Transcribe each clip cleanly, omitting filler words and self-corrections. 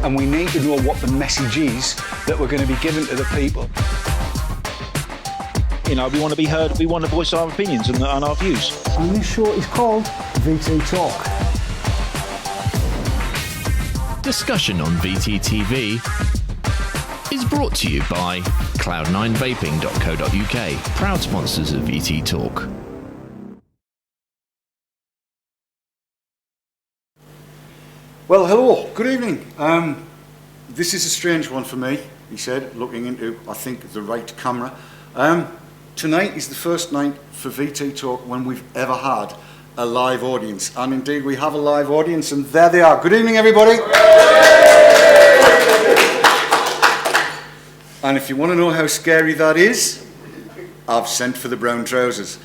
and we need to know what the message is that we're going to be giving to the people. You know, we want to be heard, we want to voice our opinions and our views. And this show is called VT Talk. Discussion on VTTV is brought to you by cloud9vaping.co.uk, proud sponsors of VT Talk. Well, hello, good evening. This is a strange one for me, he said, looking into, I think, the right camera. Tonight is the first night for VT Talk when we've ever had a live audience. And indeed, we have a live audience, and there they are. Good evening, everybody. And if you want to know how scary that is, I've sent for the brown trousers.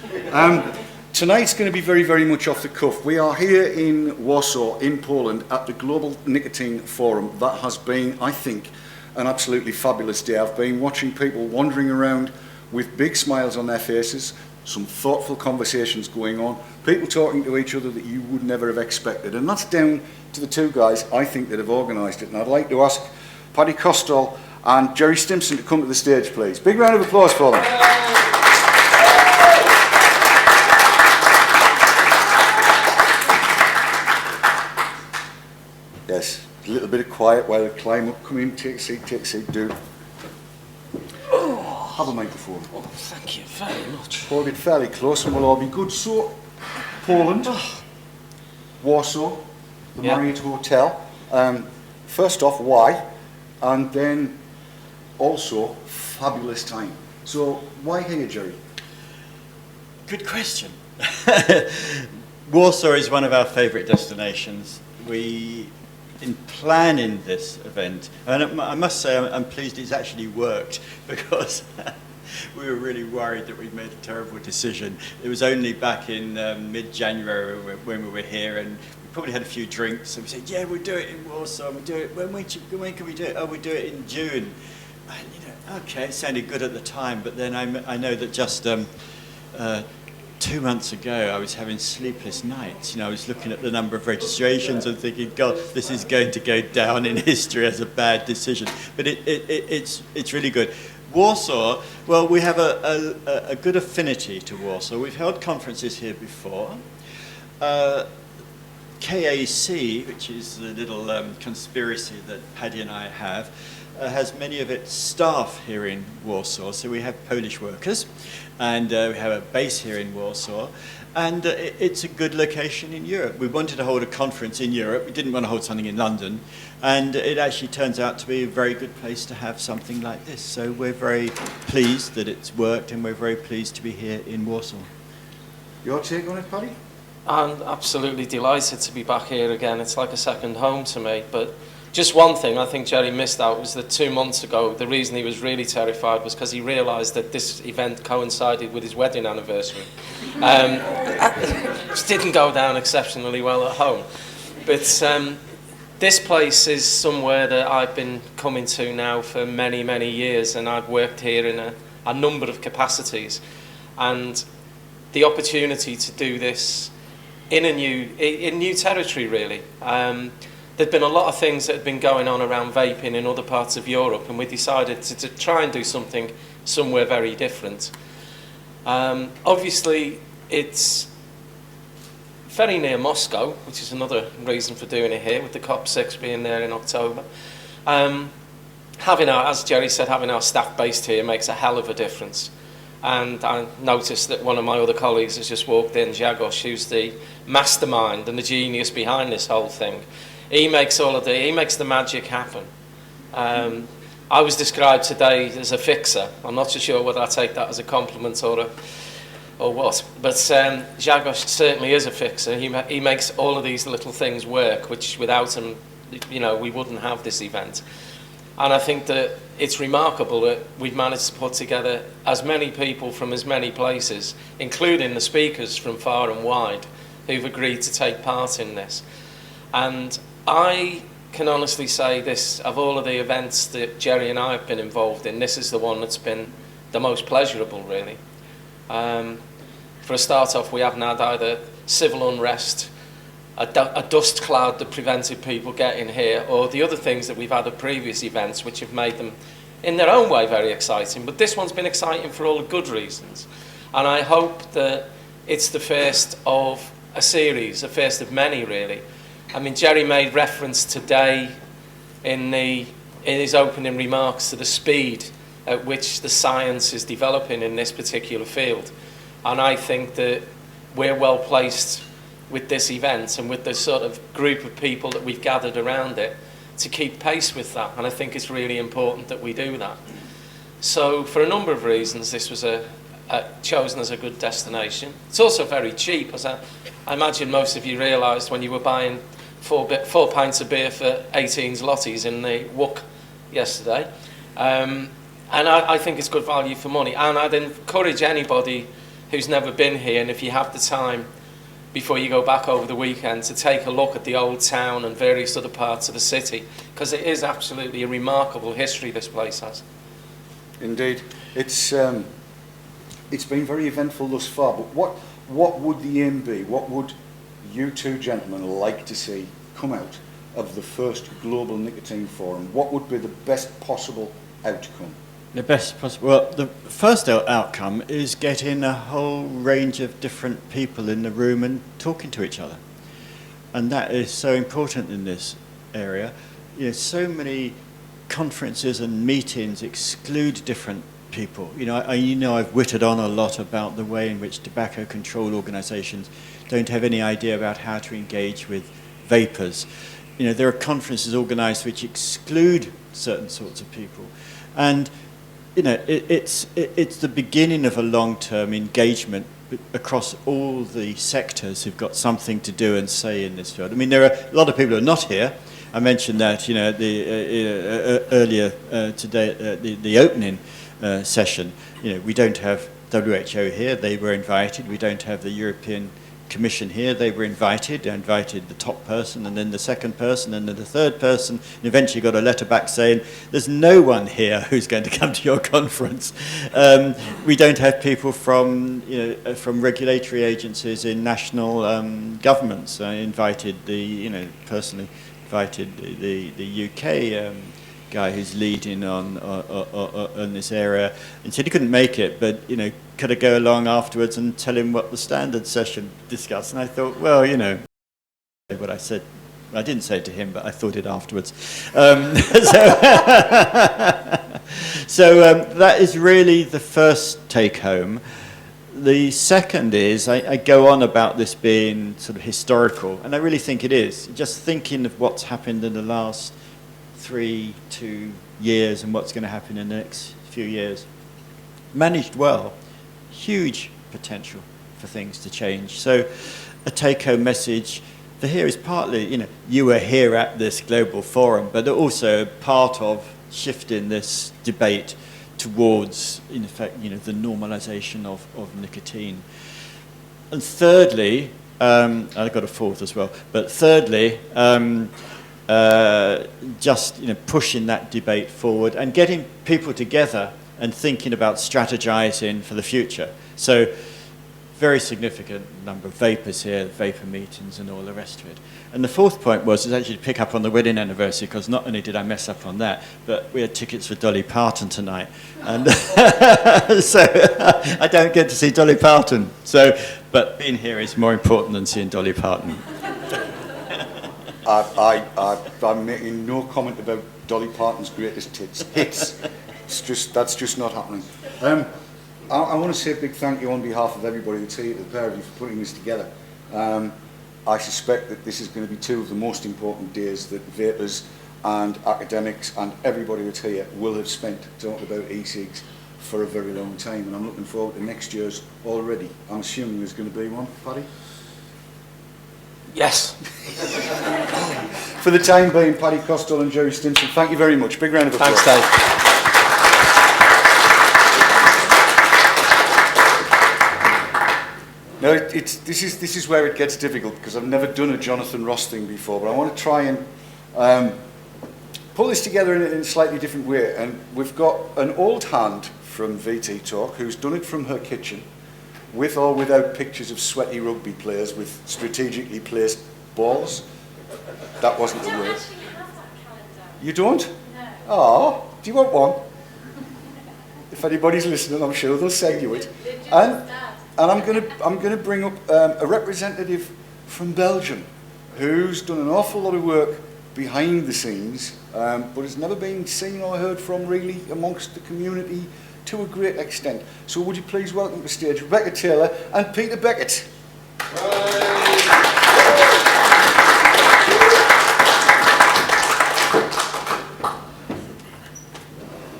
Tonight's going to be very, very much off the cuff. We are here in Warsaw, in Poland, at the Global Nicotine Forum. That has been, I think, an absolutely fabulous day. I've been watching people wandering around with big smiles on their faces, some thoughtful conversations going on, people talking to each other that you would never have expected. And that's down to the two guys, I think, that have organised it. And I'd like to ask Paddy Costall and Jerry Stimson to come to the stage, please. Big round of applause for them. Yes, a little bit of quiet while they climb up. Come in, take a seat, do. Have a microphone. Oh, thank you very much. Hold it fairly close and we'll all be good. So, Poland, Warsaw, the Marriott Hotel. First off, why? And then also, fabulous time. So, why here, Jerry? Good question. Warsaw is one of our favourite destinations. In planning this event, and I must say I'm pleased it's actually worked, because we were really worried that we'd made a terrible decision. It was only back in mid-January when we were here, and we probably had a few drinks, and we said, yeah, we'll do it in Warsaw, we'll do it, when can we do it? Oh, we'll do it in June. And, okay, it sounded good at the time, but then I know that just 2 months ago, I was having sleepless nights. I was looking at the number of registrations and thinking, God, this is going to go down in history as a bad decision. But it's really good. Warsaw, well, we have a good affinity to Warsaw. We've held conferences here before. KAC, which is the little conspiracy that Paddy and I have, has many of its staff here in Warsaw. So we have Polish workers, and we have a base here in Warsaw, and it's a good location in Europe. We wanted to hold a conference in Europe. We didn't want to hold something in London, and it actually turns out to be a very good place to have something like this. So we're very pleased that it's worked, and we're very pleased to be here in Warsaw. Your take on it, Paddy? I'm absolutely delighted to be back here again. It's like a second home to me. But just one thing I think Jerry missed out was that 2 months ago, the reason he was really terrified was because he realised that this event coincided with his wedding anniversary. Which didn't go down exceptionally well at home. But this place is somewhere that I've been coming to now for many, many years, and I've worked here in a number of capacities. And the opportunity to do this in new territory, really. There'd been a lot of things that had been going on around vaping in other parts of Europe, and we decided to try and do something somewhere very different. Obviously, it's very near Moscow, which is another reason for doing it here, with the COP6 being there in October. As Jerry said, having our staff based here makes a hell of a difference. And I noticed that one of my other colleagues has just walked in, Jagos, who's the mastermind and the genius behind this whole thing. He makes the magic happen. I was described today as a fixer. I'm not so sure whether I take that as a compliment or what. But Jagos certainly is a fixer. He makes all of these little things work, which without him, we wouldn't have this event. And I think that it's remarkable that we've managed to put together as many people from as many places, including the speakers from far and wide, who've agreed to take part in this. And I can honestly say this, of all of the events that Jerry and I have been involved in, this is the one that's been the most pleasurable, really. For a start off, we haven't had either civil unrest a dust cloud that prevented people getting here, or the other things that we've had at previous events which have made them in their own way very exciting. But this one's been exciting for all the good reasons, and I hope that it's the first of a series, the first of many really. I mean, Jerry made reference today in his opening remarks to the speed at which the science is developing in this particular field, and I think that we're well placed with this event and with the sort of group of people that we've gathered around it to keep pace with that, and I think it's really important that we do that. So for a number of reasons this was chosen as a good destination. It's also very cheap, as I imagine most of you realised when you were buying 4 pints of beer for 18 zlotys in the WUK yesterday. And I think it's good value for money, and I'd encourage anybody who's never been here, and if you have the time before you go back over the weekend, to take a look at the old town and various other parts of the city, because it is absolutely a remarkable history this place has. Indeed. It's been very eventful thus far, but what would the aim be? What would you two gentlemen like to see come out of the first Global Nicotine Forum? What would be the best possible outcome? The best possible. Well, the first outcome is getting a whole range of different people in the room and talking to each other, and that is so important in this area. You know, so many conferences and meetings exclude different people. You know, I've whittled on a lot about the way in which tobacco control organisations don't have any idea about how to engage with vapers. You know, there are conferences organised which exclude certain sorts of people, and you know, it's the beginning of a long-term engagement across all the sectors who've got something to do and say in this field. I mean, there are a lot of people who are not here. I mentioned that, you know, earlier today, the opening session. You know, we don't have WHO here. They were invited. We don't have the European Commission here. They were invited. They invited the top person, and then the second person, and then the third person, and eventually got a letter back saying there's no one here who's going to come to your conference. We don't have people from, you know, from regulatory agencies in national governments. I invited personally invited the UK guy who's leading on this area, and said he couldn't make it, but you know, could I go along afterwards and tell him what the standard session discussed? And I thought, well, you know, what I said, I didn't say it to him, but I thought it afterwards. So that is really the first take home. The second is, I go on about this being sort of historical, and I really think it is. Just thinking of what's happened in the last 2 years and what's going to happen in the next few years. Managed well, huge potential for things to change. So a take-home message for here is partly, you know, you were here at this global forum, but also part of shifting this debate towards, in effect, you know, the normalization of nicotine. And thirdly, I've got a fourth as well, but thirdly, just, you know, pushing that debate forward and getting people together and thinking about strategizing for the future. So very significant number of vapors here, vapor meetings and all the rest of it. And the fourth point was actually to pick up on the wedding anniversary, because not only did I mess up on that, but we had tickets for Dolly Parton tonight. And so I don't get to see Dolly Parton. So, but being here is more important than seeing Dolly Parton. I'm making no comment about Dolly Parton's greatest hits. That's just not happening. I want to say a big thank you on behalf of everybody that's here, the pair of you, for putting this together. I suspect that this is going to be two of the most important days that vapers and academics and everybody that's here will have spent talking about e-cigs for a very long time, and I'm looking forward to next year's already. I'm assuming there's going to be one, Paddy? Yes. For the time being, Paddy Costello and Jerry Stinson, thank you very much. Big round of applause. Thanks, Dave. No, this is where it gets difficult, because I've never done a Jonathan Ross thing before, but I want to try and pull this together in a slightly different way. And we've got an old hand from VT Talk who's done it from her kitchen, with or without pictures of sweaty rugby players with strategically placed balls. That wasn't the I don't word. actually have that calendar. You don't? No. Oh, do you want one? If anybody's listening, I'm sure they'll send you it. And I'm gonna bring up a representative from Belgium who's done an awful lot of work behind the scenes, but has never been seen or heard from really amongst the community to a great extent. So would you please welcome to the stage Rebecca Taylor and Peter Beckett.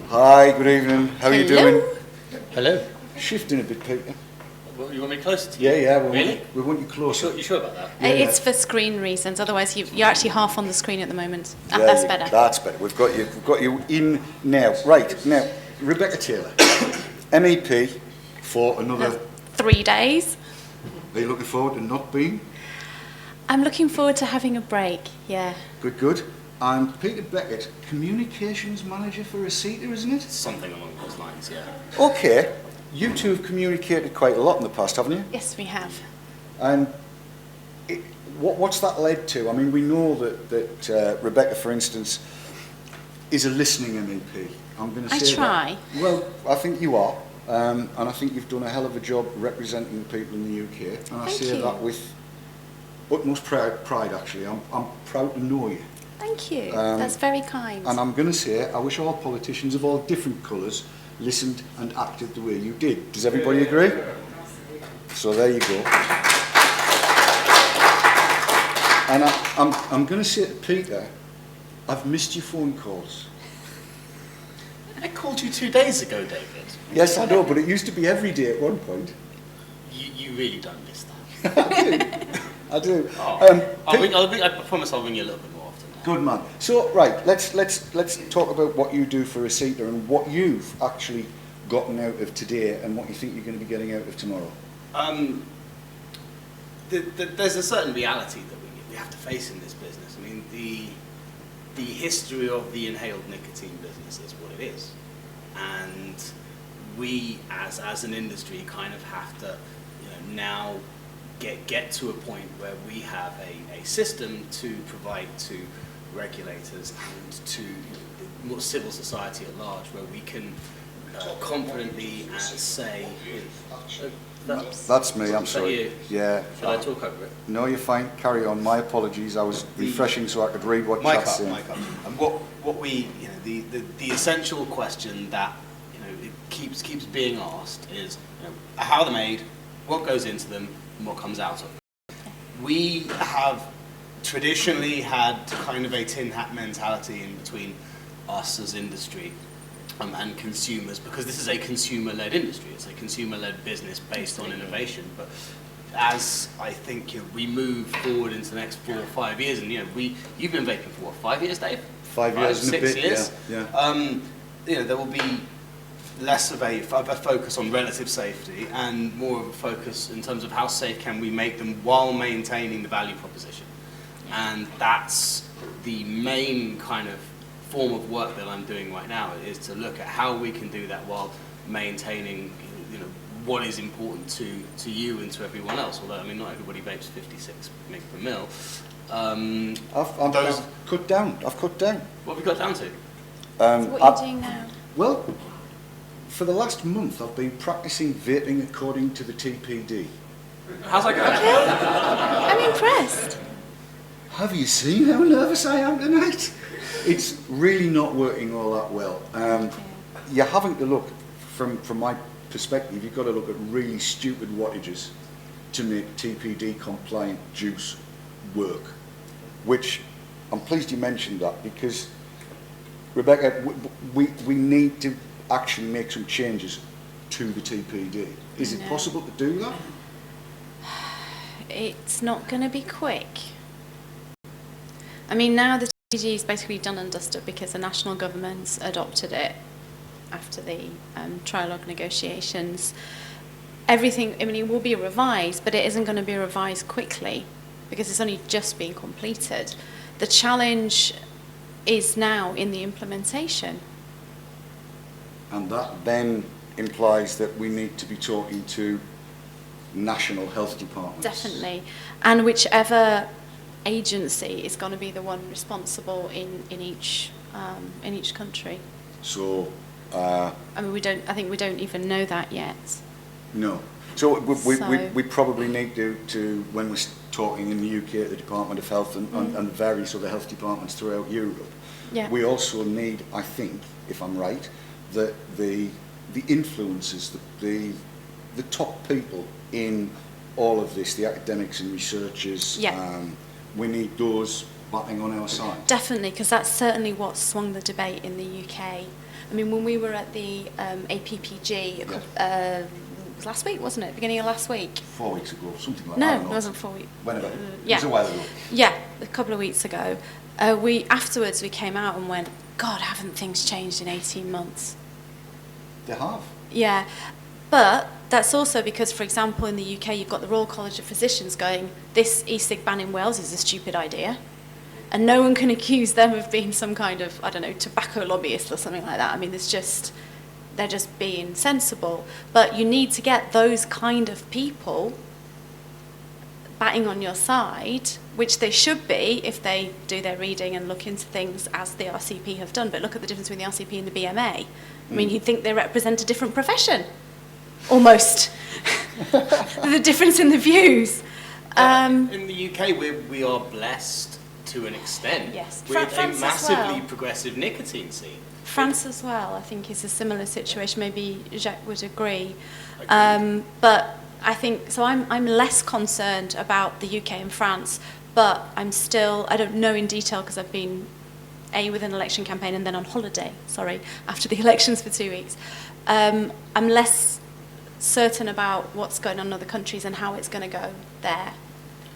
Hi, good evening. How are you doing? Hello. Shifting a bit, Peter. Well, you want me closer to you? Yeah, Really? we want you closer. You sure about that? It's for screen reasons. Otherwise, you're actually half on the screen at the moment. Yeah, That's better. That's better. We've got you in now. Right, now, Rebecca Taylor, MEP for another... 3 days. Are you looking forward to not being? I'm looking forward to having a break. Yeah. Good, good. And Peter Beckett, Communications Manager for Asita, isn't it? Something along those lines, yeah. Okay. You two have communicated quite a lot in the past, haven't you? Yes, we have. And what's that led to? I mean, we know that Rebecca, for instance, is a listening MEP. I'm going to I say try. that. Well, I think you are. And I think you've done a hell of a job representing the people in the UK. And I Thank say you. that with utmost pride, actually. I'm proud to know you. Thank you. That's very kind. And I'm going to say, I wish all politicians of all different colours listened and acted the way you did. Does everybody agree? So there you go. And I'm going to say to Peter, I've missed your phone calls. I called you 2 days ago, David. Yes, I know, but it used to be every day at one point. You really don't miss that. I do. Oh. I promise I'll ring you a little bit more often. Good man. So, right, let's talk about what you do for Asita and what you've actually gotten out of today and what you think you're going to be getting out of tomorrow. There's a certain reality that we have to face in this business. I mean, the history of the inhaled nicotine business is what it is, and we as an industry kind of have to, now get to a point where we have a system to provide to regulators and to more civil society at large, where we can confidently say, That's me, I'm Is that sorry. you? Yeah. Should I talk over it? No, you're fine. Carry on. My apologies. I was refreshing so I could read what chat's saying. And what we, the essential question that it keeps being asked is, how are they made, what goes into them, and what comes out of them. We have traditionally had kind of a tin hat mentality in between us as industry and consumers, because this is a consumer-led industry. It's a consumer-led business based on innovation. But as I think we move forward into the next 4 or 5 years, and you've been vaping for what, 5 years, Dave? 5 years and a 6 bit, years. yeah. There will be less of a focus on relative safety and more of a focus in terms of how safe can we make them while maintaining the value proposition. And that's the main kind of form of work that I'm doing right now, is to look at how we can do that while maintaining what is important to you and to everyone else. Although, I mean, not everybody vapes 56 mg per mil. I've cut down. What have we got down to? So what are you doing now? Well, for the last month, I've been practicing vaping according to the TPD. How's that going? I'm impressed. Have you seen how nervous I am tonight? It's really not working all that well. You're having to look, from my perspective, you've got to look at really stupid wattages to make TPD compliant juice work, which I'm pleased you mentioned that, because Rebecca, we need to actually make some changes to the TPD. Is it possible to do that? It's not going to be quick. I mean, now the TPD is basically done and dusted because the national government's adopted it after the trilogue negotiations. Everything, I mean, it will be revised, but it isn't going to be revised quickly because it's only just being completed. The challenge is now in the implementation. And that then implies that we need to be talking to national health departments. Definitely. And whichever agency is going to be the one responsible in each country. So, I mean, I think we don't even know that yet. no. So we probably need to, when we're talking in the UK at the Department of Health and various other health departments throughout Europe, we also need, I think, if I'm right, that the influencers, the top people in all of this, the academics and researchers, we need those batting on our side. Definitely, because that's certainly what swung the debate in the UK. I mean, when we were at the APPG, it was last week, wasn't it? Beginning of last week? 4 weeks ago, something like that. No, it wasn't 4 weeks. Whenever. It was a while ago. Yeah, a couple of weeks ago. Afterwards we came out and went, God, haven't things changed in 18 months? They have. Yeah, but that's also because, for example, in the UK, you've got the Royal College of Physicians going, this e-cig ban in Wales is a stupid idea. And no one can accuse them of being some kind of, I don't know, tobacco lobbyist or something like that. I mean, they're just being sensible. But you need to get those kind of people batting on your side, which they should be if they do their reading and look into things as the RCP have done. But look at the difference between the RCP and the BMA. I mean, you'd think they represent a different profession, almost. The difference in the views. In the UK, we are blessed to an extent with a massively progressive nicotine scene. France as well, I think, is a similar situation. Maybe Jacques would agree. But I think, so I'm less concerned about the UK and France, but I don't know in detail because I've been with an election campaign and then on holiday, after the elections for 2 weeks. I'm less certain about what's going on in other countries and how it's going to go there.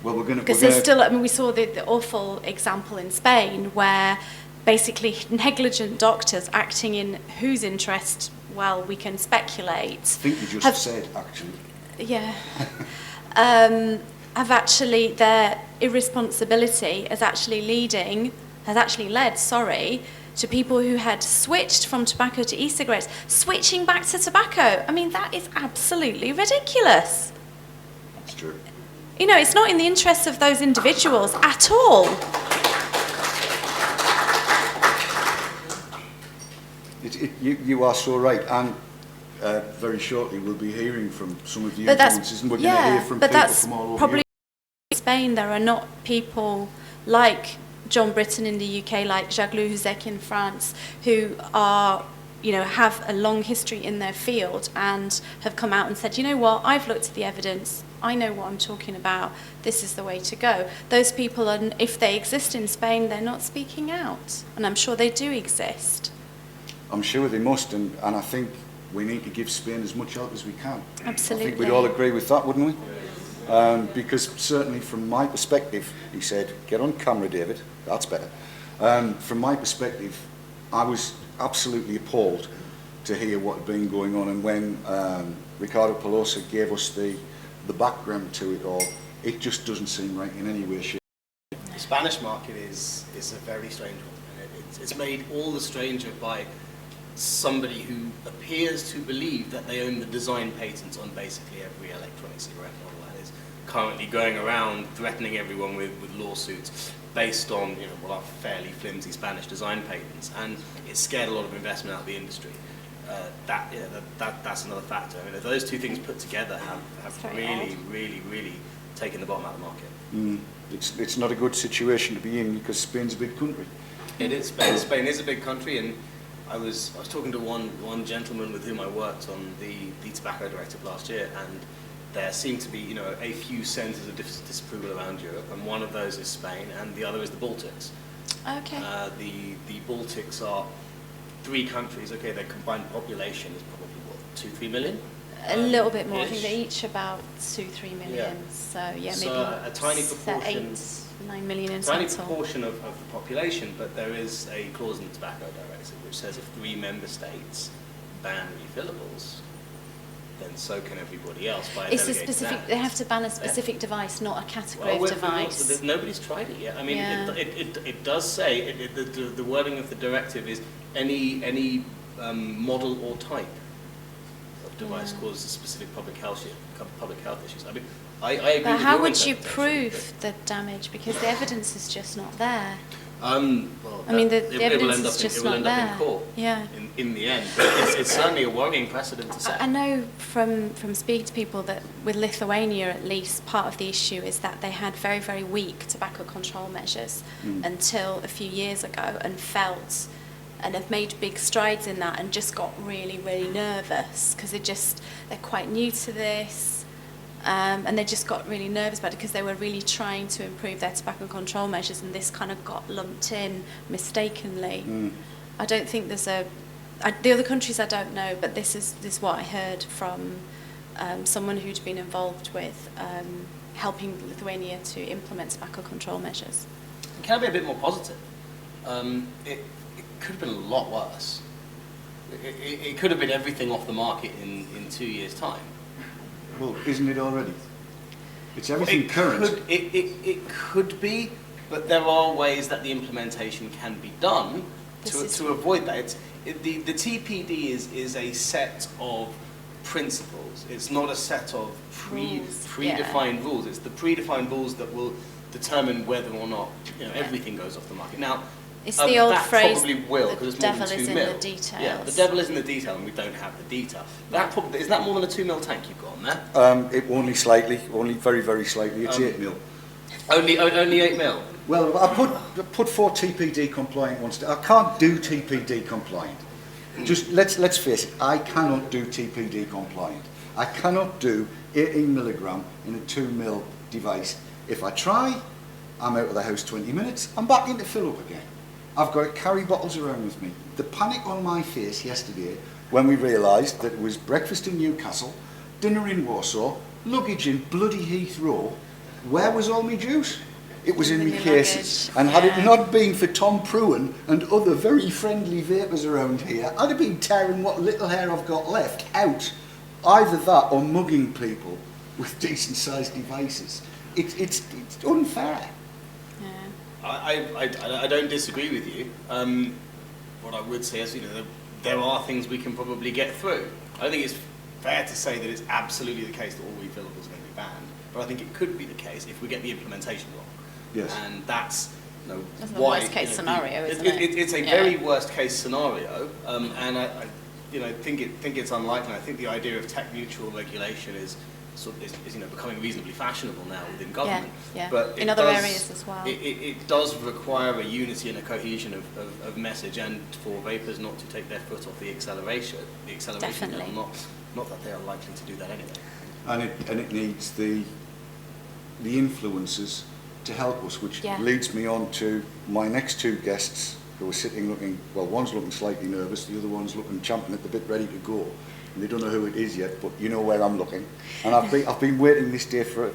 Well, because there's still, I mean, we saw the awful example in Spain where basically negligent doctors acting in whose interest, well, we can speculate. I think you just said, actually. Yeah. Have actually, their irresponsibility has actually led to people who had switched from tobacco to e-cigarettes, switching back to tobacco. I mean, that is absolutely ridiculous. That's true. You know, it's not in the interests of those individuals at all. You are so right, and very shortly we'll be hearing from some of the influencers, and we're going to hear from people from all over probably Europe. In Spain there are not people like John Britton in the UK, like Jacques Lohuzek in France, who are, you know, have a long history in their field and have come out and said, you know what, I've looked at the evidence, I know what I'm talking about, this is the way to go. Those people, are, if they exist in Spain, they're not speaking out, and I'm sure they do exist. I'm sure they must, and I think we need to give Spain as much help as we can. Absolutely. I think we'd all agree with that, wouldn't we? Because certainly from my perspective, he said, get on camera, David, that's better. From my perspective, I was absolutely appalled to hear what had been going on, and when Ricardo Pelosa gave us the background to it all, it just doesn't seem right in any way, shape. The Spanish market is a very strange one. It's made all the stranger by somebody who appears to believe that they own the design patents on basically every electronic cigarette model that is currently going around threatening everyone with lawsuits based on, you know, what are fairly flimsy Spanish design patents, and it scared a lot of investment out of the industry. That's another factor. I mean, those two things put together have really taken the bottom out of the market. It's not a good situation to be in because Spain's a big country. It is. Spain is a big country, and I was talking to one gentleman with whom I worked on the tobacco directive last year, and there seem to be, you know, a few centres of disapproval around Europe, and one of those is Spain, and the other is the Baltics. Okay. The Baltics are 3 countries. Okay, their combined population is probably what, 2-3 million. A little bit more. I think they're each about 2-3 million. Yeah. So yeah, so maybe a tiny proportion. 8-9 million in tiny total. proportion of the population, but there is a clause in the tobacco directive which says if 3 member states ban refillables, then so can everybody else by a it's a delegated specific. act. They have to ban a specific device, not a category of device. Nobody's tried it yet. I mean, Yeah. it does say the wording of the directive is any model or type of device causes specific public health issues. I mean, I agree But with how your would you interpretation. prove the damage? Because the evidence is just not there. Well, I mean, the it will evidence end is up just it will not end there. up in court. Yeah. In the end, but it's certainly a worrying precedent to set. I know from speaking to people that with Lithuania at least, part of the issue is that they had very, very weak tobacco control measures until a few years ago, and have made big strides in that, and just got really, really nervous because they're quite new to this. And they just got really nervous about it because they were really trying to improve their tobacco control measures, and this kind of got lumped in mistakenly. I don't think there's the other countries I don't know, but this is what I heard from someone who'd been involved with helping Lithuania to implement tobacco control measures. Can I be a bit more positive? It could have been a lot worse. It could have been everything off the market in 2 years' time. Well, isn't it already? It's everything current. It could be, but there are ways that the implementation can be done to avoid that. The TPD is a set of principles. It's not a set of predefined rules. It's the predefined rules that will determine whether or not everything goes off the market. Now, it's the old that phrase, probably will, because it's more devil than 2 is in mil. the details. Yeah, the devil is in the detail, and we don't have the detail. Is that more than a 2 mil tank you've got on there? It only slightly, only very, very slightly. It's 8 mil. Only 8 mil. Well, I put 4 TPD compliant ones. I can't do TPD compliant. Just let's face it. I cannot do TPD compliant. I cannot do 18 milligram in a 2 mil device. If I try, I'm out of the house 20 minutes. I'm back into fill up again. I've got to carry bottles around with me. The panic on my face yesterday when we realised that it was breakfast in Newcastle, dinner in Warsaw, luggage in bloody Heathrow. Where was all my juice? It was in my cases. And had it not been for Tom Pruin and other very friendly vapors around here, I'd have been tearing what little hair I've got left out. Either that or mugging people with decent sized devices. It's unfair. I don't disagree with you. What I would say is, there are things we can probably get through. I don't think it's fair to say that it's absolutely the case that all refillables are going to be banned, but I think it could be the case if we get the implementation wrong. Yes. And that's That's the why, worst case scenario, isn't it? It's a very worst case scenario, and I think it's unlikely. I think the idea of tech neutral regulation is becoming reasonably fashionable now within government. Yeah. But in other areas as well. It does require a unity and a cohesion of message, and for vapors not to take their foot off the acceleration. Definitely. Not that they are likely to do that anyway. And it needs the influences to help us, which leads me on to my next 2 guests who are sitting looking, well, one's looking slightly nervous, the other one's looking champing at the bit, ready to go. And they don't know who it is yet, but you know where I'm looking. And I've been waiting this day for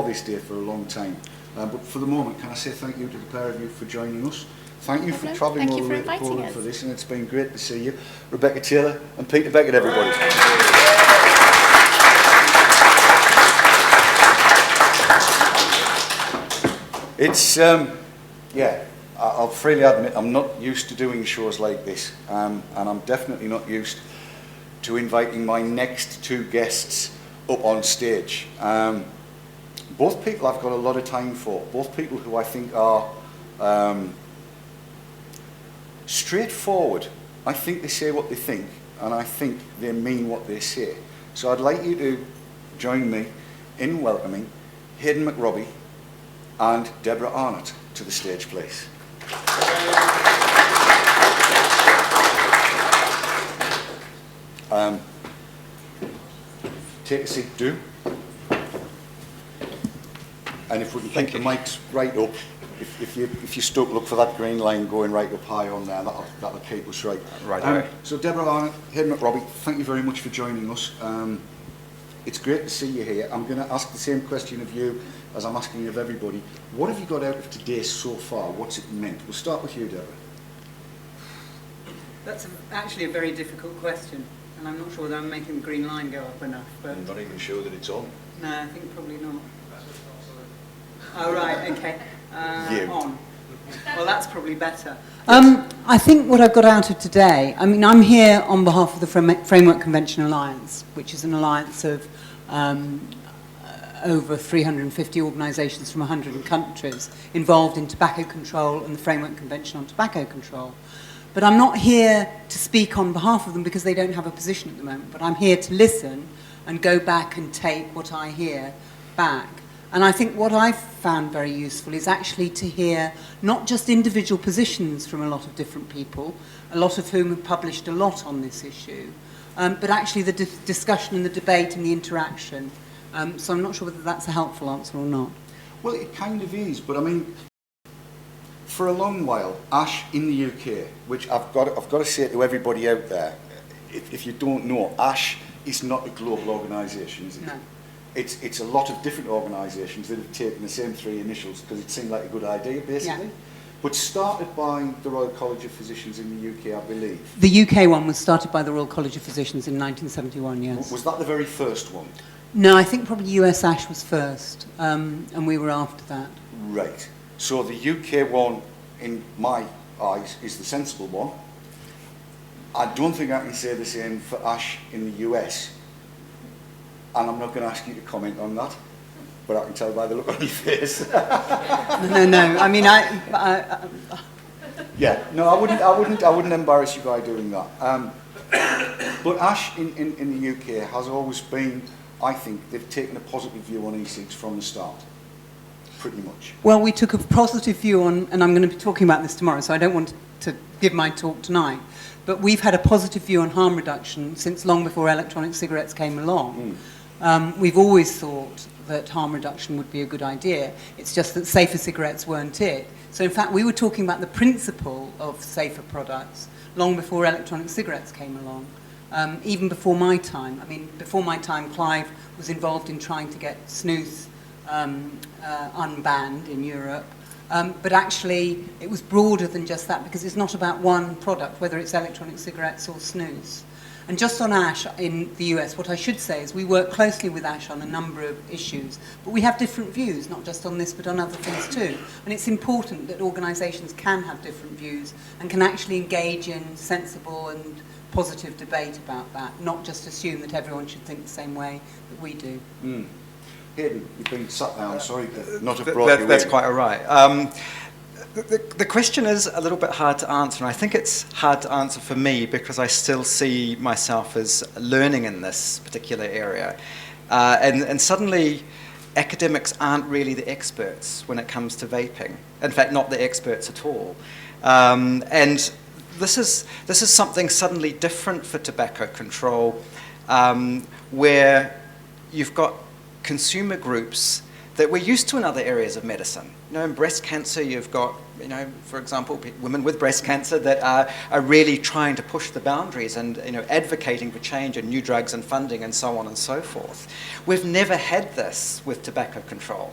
this day for a long time. But for the moment, can I say thank you to the pair of you for joining us. Thank you for travelling all the way to Poland for this, and it's been great to see you. Rebecca Taylor and Peter Beckett, everybody. It's, I'll freely admit I'm not used to doing shows like this, and I'm definitely not used to inviting my next 2 guests up on stage. Both people I've got a lot of time for, both people who I think are straightforward. I think they say what they think, and I think they mean what they say. So I'd like you to join me in welcoming Hayden McRobbie and Deborah Arnott to the stage, please. Take a seat, do. And if we can keep the mics right up, if you're stuck, look for that green line going right up high on there. That'll keep us right. Right. So Deborah Arnott, Hayden McRobbie, thank you very much for joining us. It's great to see you here. I'm going to ask the same question of you as I'm asking of everybody. What have you got out of today so far? What's it meant? We'll start with you, Deborah. That's actually a very difficult question, and I'm not sure that I'm making the green line go up enough. But I'm not even sure that it's on. No, I think probably not. Oh, right, okay. On. Well, that's probably better. I think what I've got out of today, I mean, I'm here on behalf of the Framework Convention Alliance, which is an alliance of over 350 organisations from 100 countries involved in tobacco control and the Framework Convention on Tobacco Control. But I'm not here to speak on behalf of them because they don't have a position at the moment, but I'm here to listen and go back and take what I hear back. And I think what I've found very useful is actually to hear not just individual positions from a lot of different people, a lot of whom have published a lot on this issue, but actually the discussion and the debate and the interaction. So I'm not sure whether that's a helpful answer or not. Well, it kind of is, but I mean, for a long while, ASH in the UK, which I've got to say to everybody out there, if you don't know, ASH is not a global organisation, is it? No. It's a lot of different organisations that have taken the same three initials because it seemed like a good idea, basically. Yeah. But started by the Royal College of Physicians in the UK, I believe. The UK one was started by the Royal College of Physicians in 1971, yes. Was that the very first one? No, I think probably US ASH was first, and we were after that. Right. So the UK one, in my eyes, is the sensible one. I don't think I can say the same for ASH in the US. And I'm not going to ask you to comment on that, but I can tell by the look on your face. No. I mean, yeah. No, I wouldn't embarrass you by doing that. But ASH in the UK has always been, I think, they've taken a positive view on e-cigs from the start. Pretty much. Well, we took a positive view on, and I'm going to be talking about this tomorrow, so I don't want to give my talk tonight, but we've had a positive view on harm reduction since long before electronic cigarettes came along. We've always thought that harm reduction would be a good idea. It's just that safer cigarettes weren't it. So in fact, we were talking about the principle of safer products long before electronic cigarettes came along. Even before my time. I mean, before my time, Clive was involved in trying to get snus unbanned in Europe. But actually, it was broader than just that because it's not about one product, whether it's electronic cigarettes or snus. And just on ASH in the US, what I should say is we work closely with ASH on a number of issues, but we have different views, not just on this, but on other things too. And it's important that organisations can have different views and can actually engage in sensible and positive debate about that, not just assume that everyone should think the same way that we do. Hayden, you've been sat down, sorry to not have brought you That's in. quite all right. The question is a little bit hard to answer, and I think it's hard to answer for me because I still see myself as learning in this particular area. And suddenly, academics aren't really the experts when it comes to vaping. In fact, not the experts at all. And this is something suddenly different for tobacco control, where you've got consumer groups that we're used to in other areas of medicine. You know, in breast cancer, you've got, you know, for example, women with breast cancer that are really trying to push the boundaries and, you know, advocating for change and new drugs and funding and so on and so forth. We've never had this with tobacco control.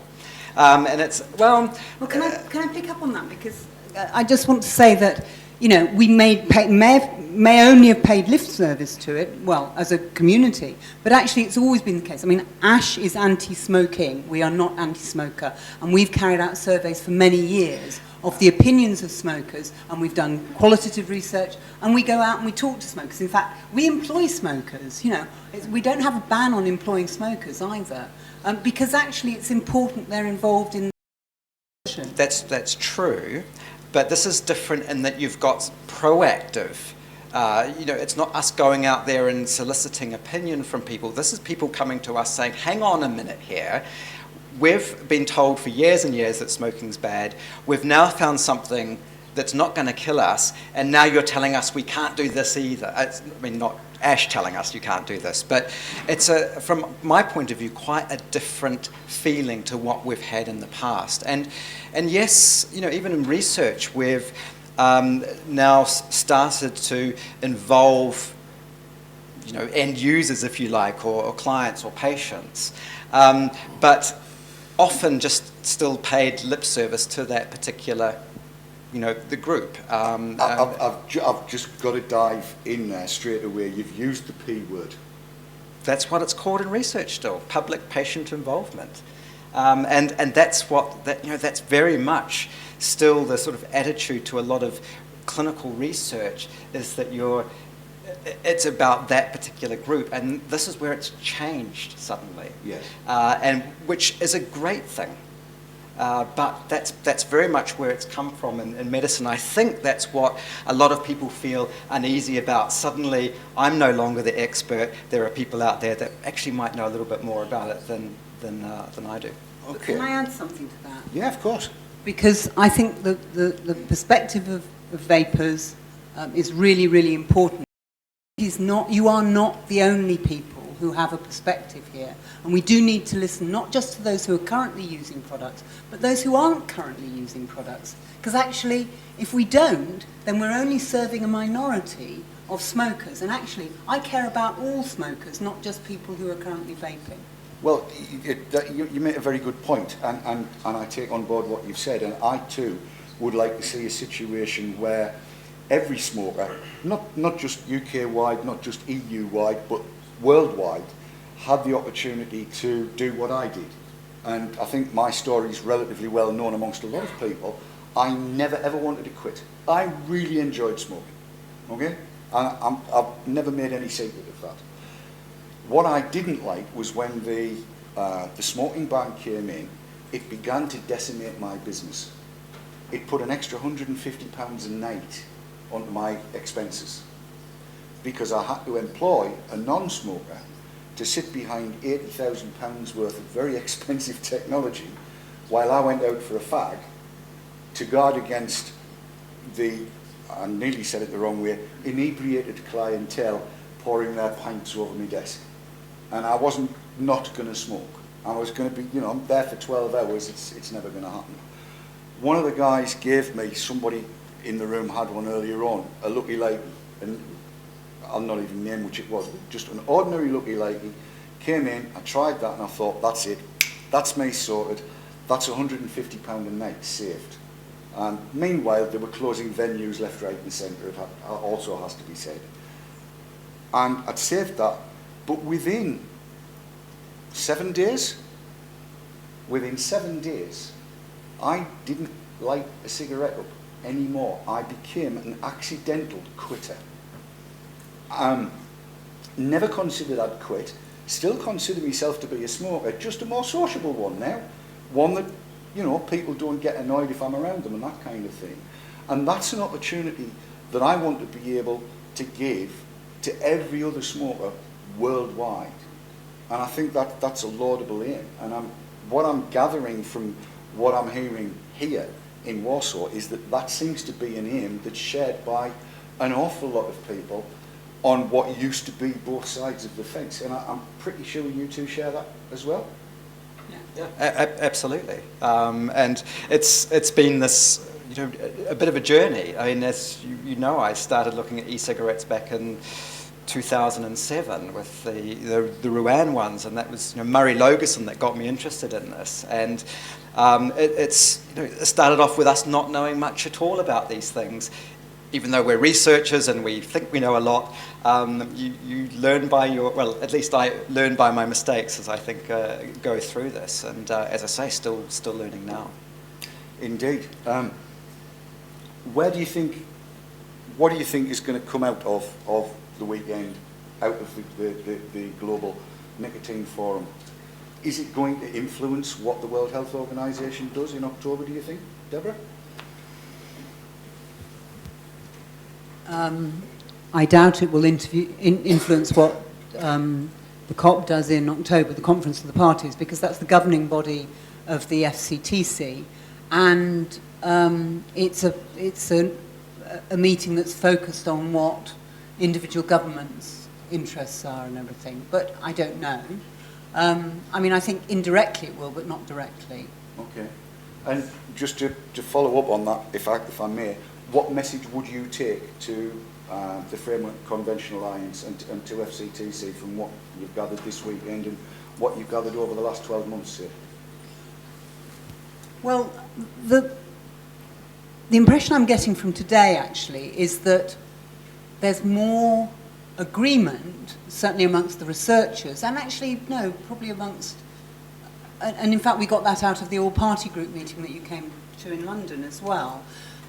And it's, well... Well, can I pick up on that? Because I just want to say that, you know, we may only have paid lip service to it, well, as a community, but actually it's always been the case. I mean, ASH is anti-smoking. We are not anti-smoker. And we've carried out surveys for many years of the opinions of smokers, and we've done qualitative research, and we go out and we talk to smokers. In fact, we employ smokers, you know. We don't have a ban on employing smokers either, because actually it's important they're involved in the discussion. That's true. But this is different in that you've got proactive. You know, it's not us going out there and soliciting opinion from people. This is people coming to us saying, hang on a minute here. We've been told for years and years that smoking's bad. We've now found something that's not going to kill us, and now you're telling us we can't do this either. I mean, not ASH telling us you can't do this, but it's, from my point of view, quite a different feeling to what we've had in the past. And yes, you know, even in research, we've now started to involve, you know, end users, if you like, or clients or patients, but often just still paid lip service to that particular, you know, the group. I've just got to dive in there straight away. You've used the P word. That's what it's called in research still, public patient involvement. And that's what, you know, that's very much still the sort of attitude to a lot of clinical research, is that you're it's about that particular group, and this is where it's changed suddenly. Yes. And which is a great thing. But that's very much where it's come from in medicine. I think that's what a lot of people feel uneasy about. Suddenly, I'm no longer the expert. There are people out there that actually might know a little bit more about it than I do. Okay. Can I add something to that? Yeah, of course. Because I think the perspective of vapors is really, really important. You are not the only people who have a perspective here. And we do need to listen not just to those who are currently using products, but those who aren't currently using products. Because actually, if we don't, then we're only serving a minority of smokers. And actually, I care about all smokers, not just people who are currently vaping. Well, you make a very good point, and I take on board what you've said, and I too would like to see a situation where every smoker, not just UK-wide, not just EU-wide, but worldwide, had the opportunity to do what I did. And I think my story is relatively well known amongst a lot of people. I never ever wanted to quit. I really enjoyed smoking, okay? And I've never made any secret of that. What I didn't like was when the smoking ban came in, it began to decimate my business. It put an extra £150 a night onto my expenses because I had to employ a non-smoker to sit behind £80,000 worth of very expensive technology while I went out for a fag to guard against the, I nearly said it the wrong way, inebriated clientele pouring their pints over my desk. And I wasn't not going to smoke. I was going to be, you know, I'm there for 12 hours, it's never going to happen. One of the guys gave me, somebody in the room had one earlier on, a Lucky Lighty, and I'll not even name which it was, just an ordinary Lucky Lighty. Came in, I tried that and I thought, that's it, that's me sorted, that's £150 a night saved. And meanwhile, they were closing venues left, right and centre, it also has to be said. And I'd saved that, but within 7 days, I didn't light a cigarette up anymore. I became an accidental quitter. Never considered I'd quit, still consider myself to be a smoker, just a more sociable one now. One that, you know, people don't get annoyed if I'm around them and that kind of thing. And that's an opportunity that I want to be able to give to every other smoker worldwide. And I think that's a laudable aim. And what I'm gathering from what I'm hearing here in Warsaw is that seems to be an aim that's shared by an awful lot of people on what used to be both sides of the fence. And I'm pretty sure you two share that as well. Yeah, absolutely. And it's been this, you know, a bit of a journey. I mean, as you know, I started looking at e-cigarettes back in 2007 with the Rouen ones, and that was, you know, Murray Logerson that got me interested in this. And it's, you know, it started off with us not knowing much at all about these things. Even though we're researchers and we think we know a lot, you learn by your, well, at least I learn by my mistakes as I think go through this. And as I say, still learning now. Indeed. What do you think is going to come out of the weekend, out of the Global Nicotine Forum? Is it going to influence what the World Health Organization does in October, do you think, Deborah? I doubt it will influence what the COP does in October, the Conference of the Parties, because that's the governing body of the FCTC, and it's a meeting that's focused on what individual governments' interests are and everything. But I don't know. I mean, I think indirectly it will, but not directly. Okay. And just to follow up on that, if I may, what message would you take to the Framework Convention Alliance and to FCTC from what you've gathered this weekend and what you've gathered over the last 12 months, say? Well, the impression I'm getting from today, actually, is that there's more agreement, certainly amongst the researchers, and actually, no, probably amongst, and in fact we got that out of the all-party group meeting that you came to in London as well,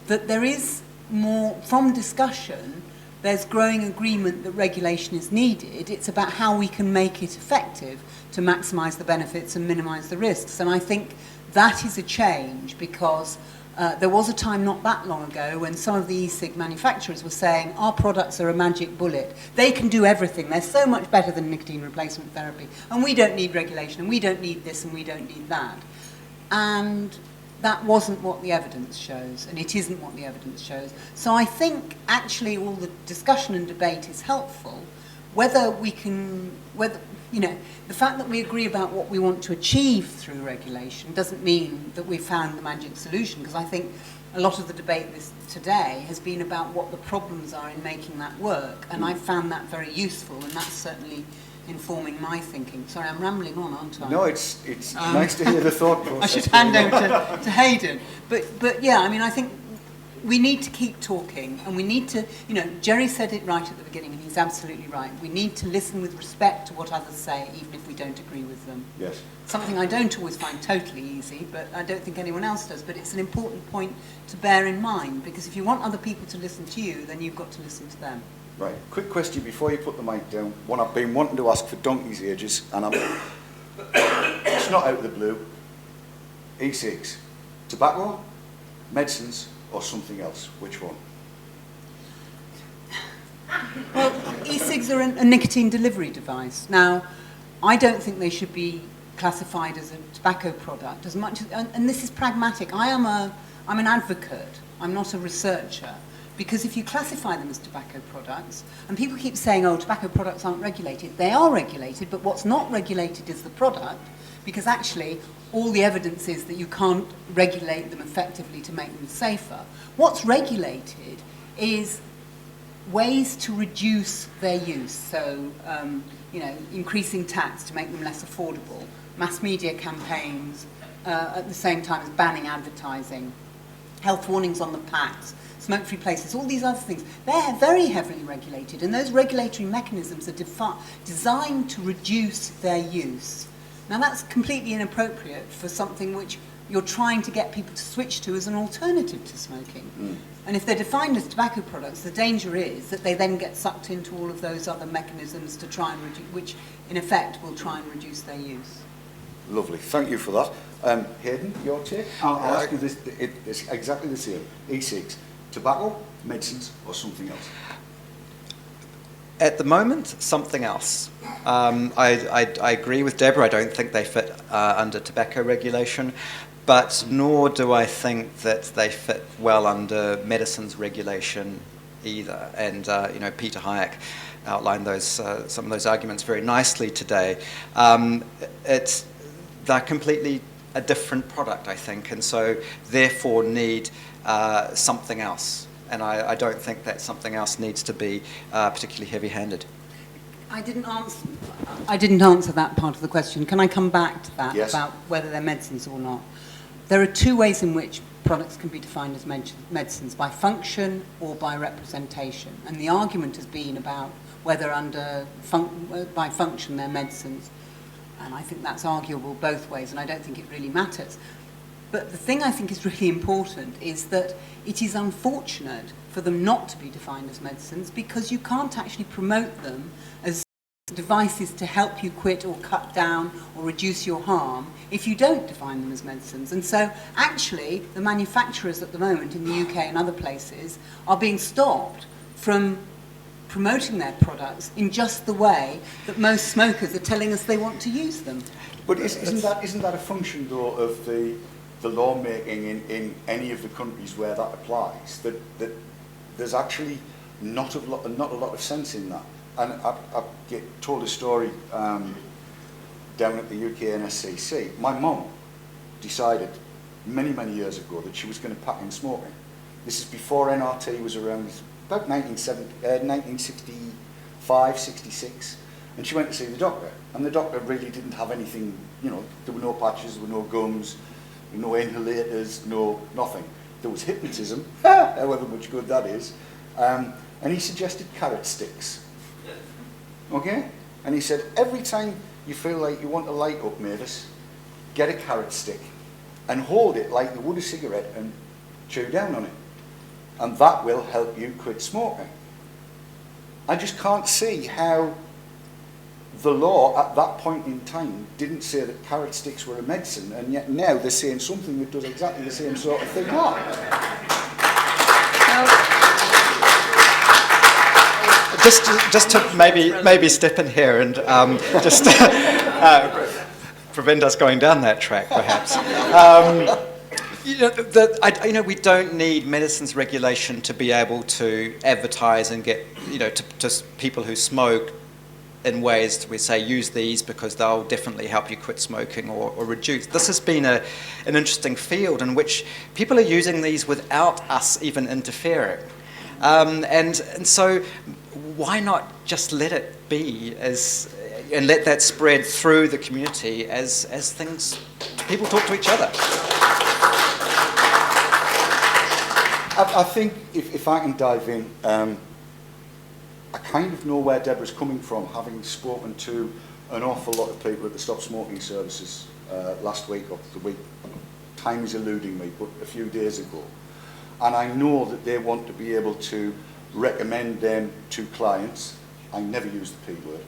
that there is more, from discussion, there's growing agreement that regulation is needed. It's about how we can make it effective to maximise the benefits and minimise the risks. And I think that is a change, because there was a time not that long ago when some of the e-cig manufacturers were saying our products are a magic bullet. They can do everything. They're so much better than nicotine replacement therapy. And we don't need regulation, and we don't need this, and we don't need that. And that wasn't what the evidence shows, and it isn't what the evidence shows. So I think actually all the discussion and debate is helpful. Whether we can, the fact that we agree about what we want to achieve through regulation doesn't mean that we've found the magic solution, because I think a lot of the debate today has been about what the problems are in making that work, and I've found that very useful, and that's certainly informing my thinking. Sorry, I'm rambling on, aren't I? No, it's nice to hear the thought process. I should hand over to Hayden. But yeah, I mean, I think we need to keep talking, and we need to, Jerry said it right at the beginning, and he's absolutely right. We need to listen with respect to what others say, even if we don't agree with them. Yes. Something I don't always find totally easy, but I don't think anyone else does. But it's an important point to bear in mind, because if you want other people to listen to you, then you've got to listen to them. Right. Quick question before you put the mic down. One I've been wanting to ask for donkey's ages, and it's not out of the blue. E-cigs, tobacco, medicines, or something else? Which one? Well, e-cigs are a nicotine delivery device. Now, I don't think they should be classified as a tobacco product as much as, and this is pragmatic. I'm an advocate. I'm not a researcher. Because if you classify them as tobacco products, and people keep saying, oh, tobacco products aren't regulated. They are regulated, but what's not regulated is the product, because actually all the evidence is that you can't regulate them effectively to make them safer. What's regulated is ways to reduce their use, so increasing tax to make them less affordable, mass media campaigns, at the same time as banning advertising, health warnings on the packs, smoke-free places, all these other things. They're very heavily regulated, and those regulatory mechanisms are designed to reduce their use. Now, that's completely inappropriate for something which you're trying to get people to switch to as an alternative to smoking. Mm. And if they're defined as tobacco products, the danger is that they then get sucked into all of those other mechanisms to try and reduce, which in effect will try and reduce their use. Lovely, thank you for that. Hayden, your take? I'll ask you this, it's exactly the same. E-cigs, tobacco, medicines, or something else? At the moment, something else. I agree with Deborah. I don't think they fit under tobacco regulation, but nor do I think that they fit well under medicines regulation either. And Peter Hayek outlined some of those arguments very nicely today. They're completely a different product, I think, and so therefore need something else. And I don't think that something else needs to be particularly heavy-handed. I didn't answer that part of the question. Can I come back to that, yes, about whether they're medicines or not? There are two ways in which products can be defined as medicines, by function or by representation. And the argument has been about whether by function they're medicines. And I think that's arguable both ways, and I don't think it really matters. But the thing I think is really important is that it is unfortunate for them not to be defined as medicines, because you can't actually promote them as devices to help you quit or cut down or reduce your harm if you don't define them as medicines. And so actually the manufacturers at the moment in the UK and other places are being stopped from promoting their products in just the way that most smokers are telling us they want to use them. But isn't that a function, though, of the lawmaking in any of the countries where that applies? That there's actually not a lot of sense in that. And I get told a story down at the UK NSCC. My mum decided many years ago that she was going to patent smoking. This is before NRT was around. About 1965, 66, and she went to see the doctor, and the doctor really didn't have anything, there were no patches, there were no gums, no inhalators, nothing. There was hypnotism, however much good that is, and he suggested carrot sticks. Okay? And he said, every time you feel like you want to light up, Mavis, get a carrot stick and hold it like you would a cigarette and chew down on it. And that will help you quit smoking. I just can't see how the law at that point in time didn't say that carrot sticks were a medicine, and yet now they're saying something that does exactly the same sort of thing. Just to maybe step in here and just prevent us going down that track, perhaps. We don't need medicines regulation to be able to advertise and get, to people who smoke in ways we say use these because they'll definitely help you quit smoking or reduce. This has been an interesting field in which people are using these without us even interfering. And so why not just let it be and let that spread through the community as people talk to each other? I think if I can dive in, I kind of know where Deborah's coming from, having spoken to an awful lot of people at the Stop Smoking Services last week or the week, time is eluding me, but a few days ago. And I know that they want to be able to recommend them to clients. I never use the P word.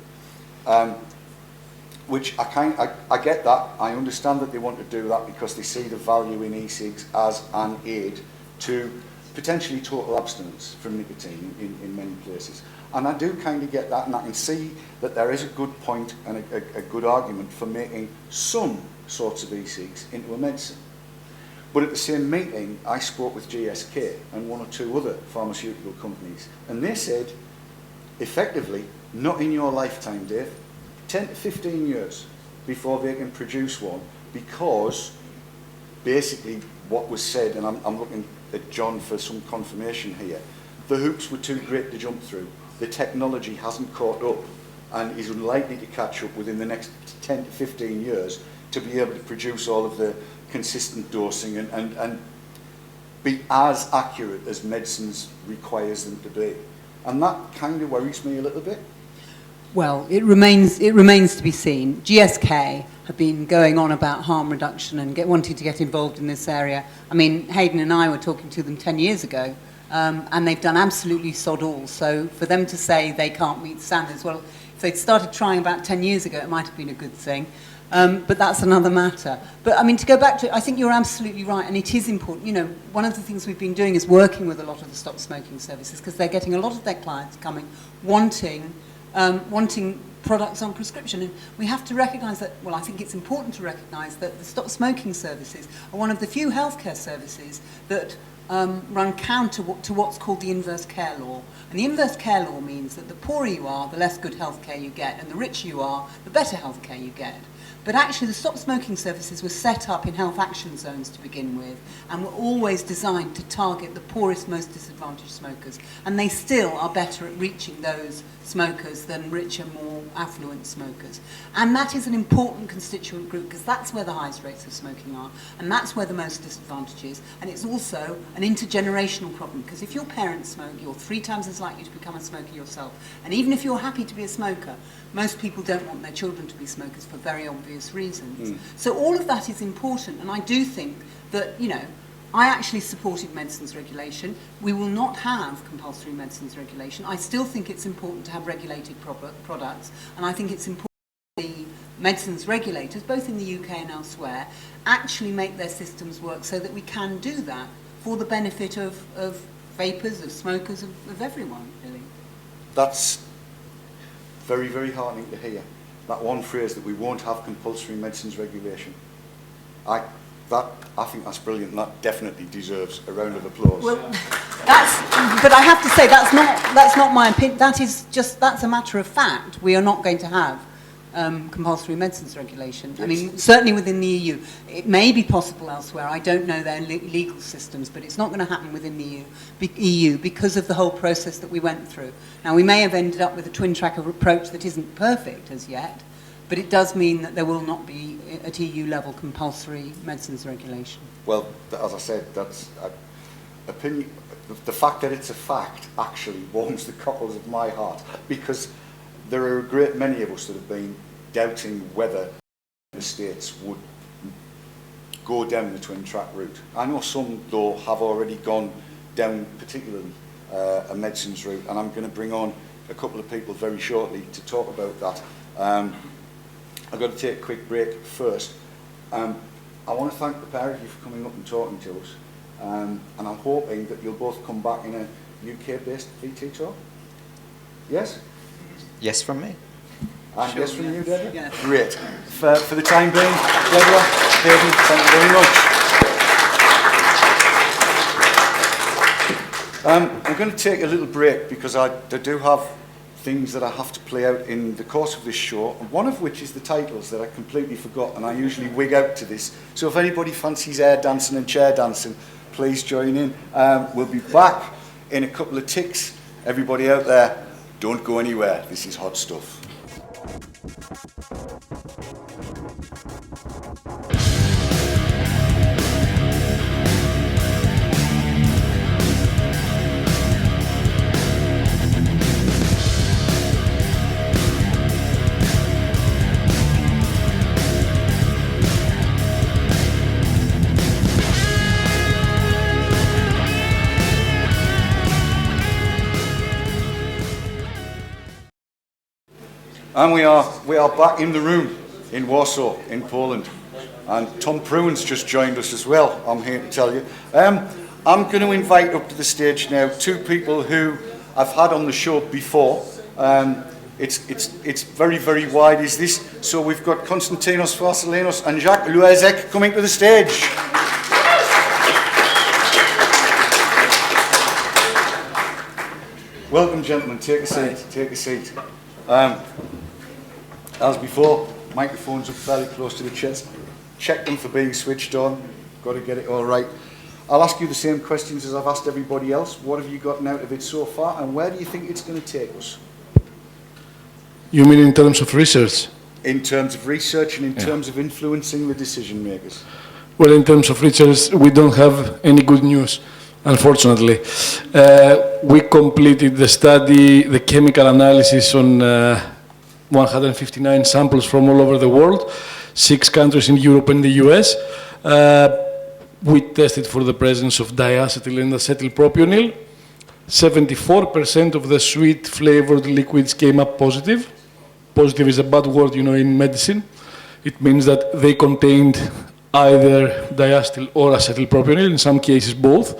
Which I get that. I understand that they want to do that because they see the value in e-cigs as an aid to potentially total abstinence from nicotine in many places. And I do kind of get that, and I can see that there is a good point and a good argument for making some sorts of e-cigs into a medicine. But at the same meeting, I spoke with GSK and one or two other pharmaceutical companies, and they said, effectively, not in your lifetime, Dave, 10 to 15 years before they can produce one, because basically what was said, and I'm looking at John for some confirmation here, the hoops were too great to jump through. The technology hasn't caught up and is unlikely to catch up within the next 10 to 15 years to be able to produce all of the consistent dosing and be as accurate as medicines requires them to be. And that kind of worries me a little bit. Well, it remains to be seen. GSK have been going on about harm reduction and wanting to get involved in this area. I mean, Hayden and I were talking to them 10 years ago, and they've done absolutely sod all. So for them to say they can't meet standards, well, if they'd started trying about 10 years ago, it might have been a good thing. But that's another matter. But I mean, to go back to it, I think you're absolutely right, and it is important. You know, one of the things we've been doing is working with a lot of the Stop Smoking Services, because they're getting a lot of their clients coming wanting products on prescription. And we have to recognise that, well, I think it's important to recognise that the Stop Smoking Services are one of the few healthcare services that run counter to what's called the inverse care law. And the inverse care law means that the poorer you are, the less good healthcare you get, and the richer you are, the better healthcare you get. But actually the Stop Smoking Services were set up in health action zones to begin with, and were always designed to target the poorest, most disadvantaged smokers. And they still are better at reaching those smokers than richer, more affluent smokers. And that is an important constituent group, because that's where the highest rates of smoking are, and that's where the most disadvantage is. And it's also an intergenerational problem, because if your parents smoke, you're 3 times as likely to become a smoker yourself. And even if you're happy to be a smoker, most people don't want their children to be smokers for very obvious reasons. So all of that is important, and I do think that, you know, I actually supported medicines regulation. We will not have compulsory medicines regulation. I still think it's important to have regulated products, and I think it's important that the medicines regulators, both in the UK and elsewhere, actually make their systems work so that we can do that for the benefit of vapers, of smokers, of everyone, really. That's Very, very heartening to hear. That one phrase, that we won't have compulsory medicines regulation. I think that's brilliant, and that definitely deserves a round of applause. Well, but I have to say, that's not my opinion. That's a matter of fact. We are not going to have compulsory medicines regulation. I mean, certainly within the EU. It may be possible elsewhere. I don't know their legal systems, but it's not going to happen within the EU because of the whole process that we went through. Now, we may have ended up with a twin-track approach that isn't perfect as yet, but it does mean that there will not be, at EU level, compulsory medicines regulation. Well, as I said, that's opinion. The fact that it's a fact actually warms the cockles of my heart, because there are a great many of us that have been doubting whether the states would go down the twin track route. I know some, though, have already gone down particularly a medicines route, and I'm going to bring on a couple of people very shortly to talk about that. I've got to take a quick break first. I want to thank the pair of you for coming up and talking to us, and I'm hoping that you'll both come back in a UK-based VT talk. Yes? Yes from me. And yes from you, Deborah? Yeah. Great. For the time being, Deborah, David, thank you very much. I'm going to take a little break because I do have things that I have to play out in the course of this show, one of which is the titles that I completely forgot, and I usually wig out to this. So if anybody fancies air dancing and chair dancing, please join in. We'll be back in a couple of ticks. Everybody out there, don't go anywhere. This is hot stuff. And we are back in the room in Warsaw, in Poland. And Tom Pruin's just joined us as well, I'm here to tell you. I'm going to invite up to the stage now two people who I've had on the show before. It's very, very wide, is this. So we've got Konstantinos Vassilinos and Jacques Luezek coming to the stage. Welcome, gentlemen. Take a seat. Take a seat. As before, microphones up fairly close to the chest. Check them for being switched on. Got to get it all right. I'll ask you the same questions as I've asked everybody else. What have you gotten out of it so far, and where do you think it's going to take us? You mean in terms of research? In terms of research and in terms of influencing the decision makers. Well, in terms of research, we don't have any good news, unfortunately. We completed the study, the chemical analysis on 159 samples from all over the world, 6 countries in Europe and the US. We tested for the presence of diacetyl and acetylpropionyl. 74% of the sweet flavored liquids came up positive. Positive is a bad word, you know, in medicine. It means that they contained either diacetyl or acetylpropionyl, in some cases both.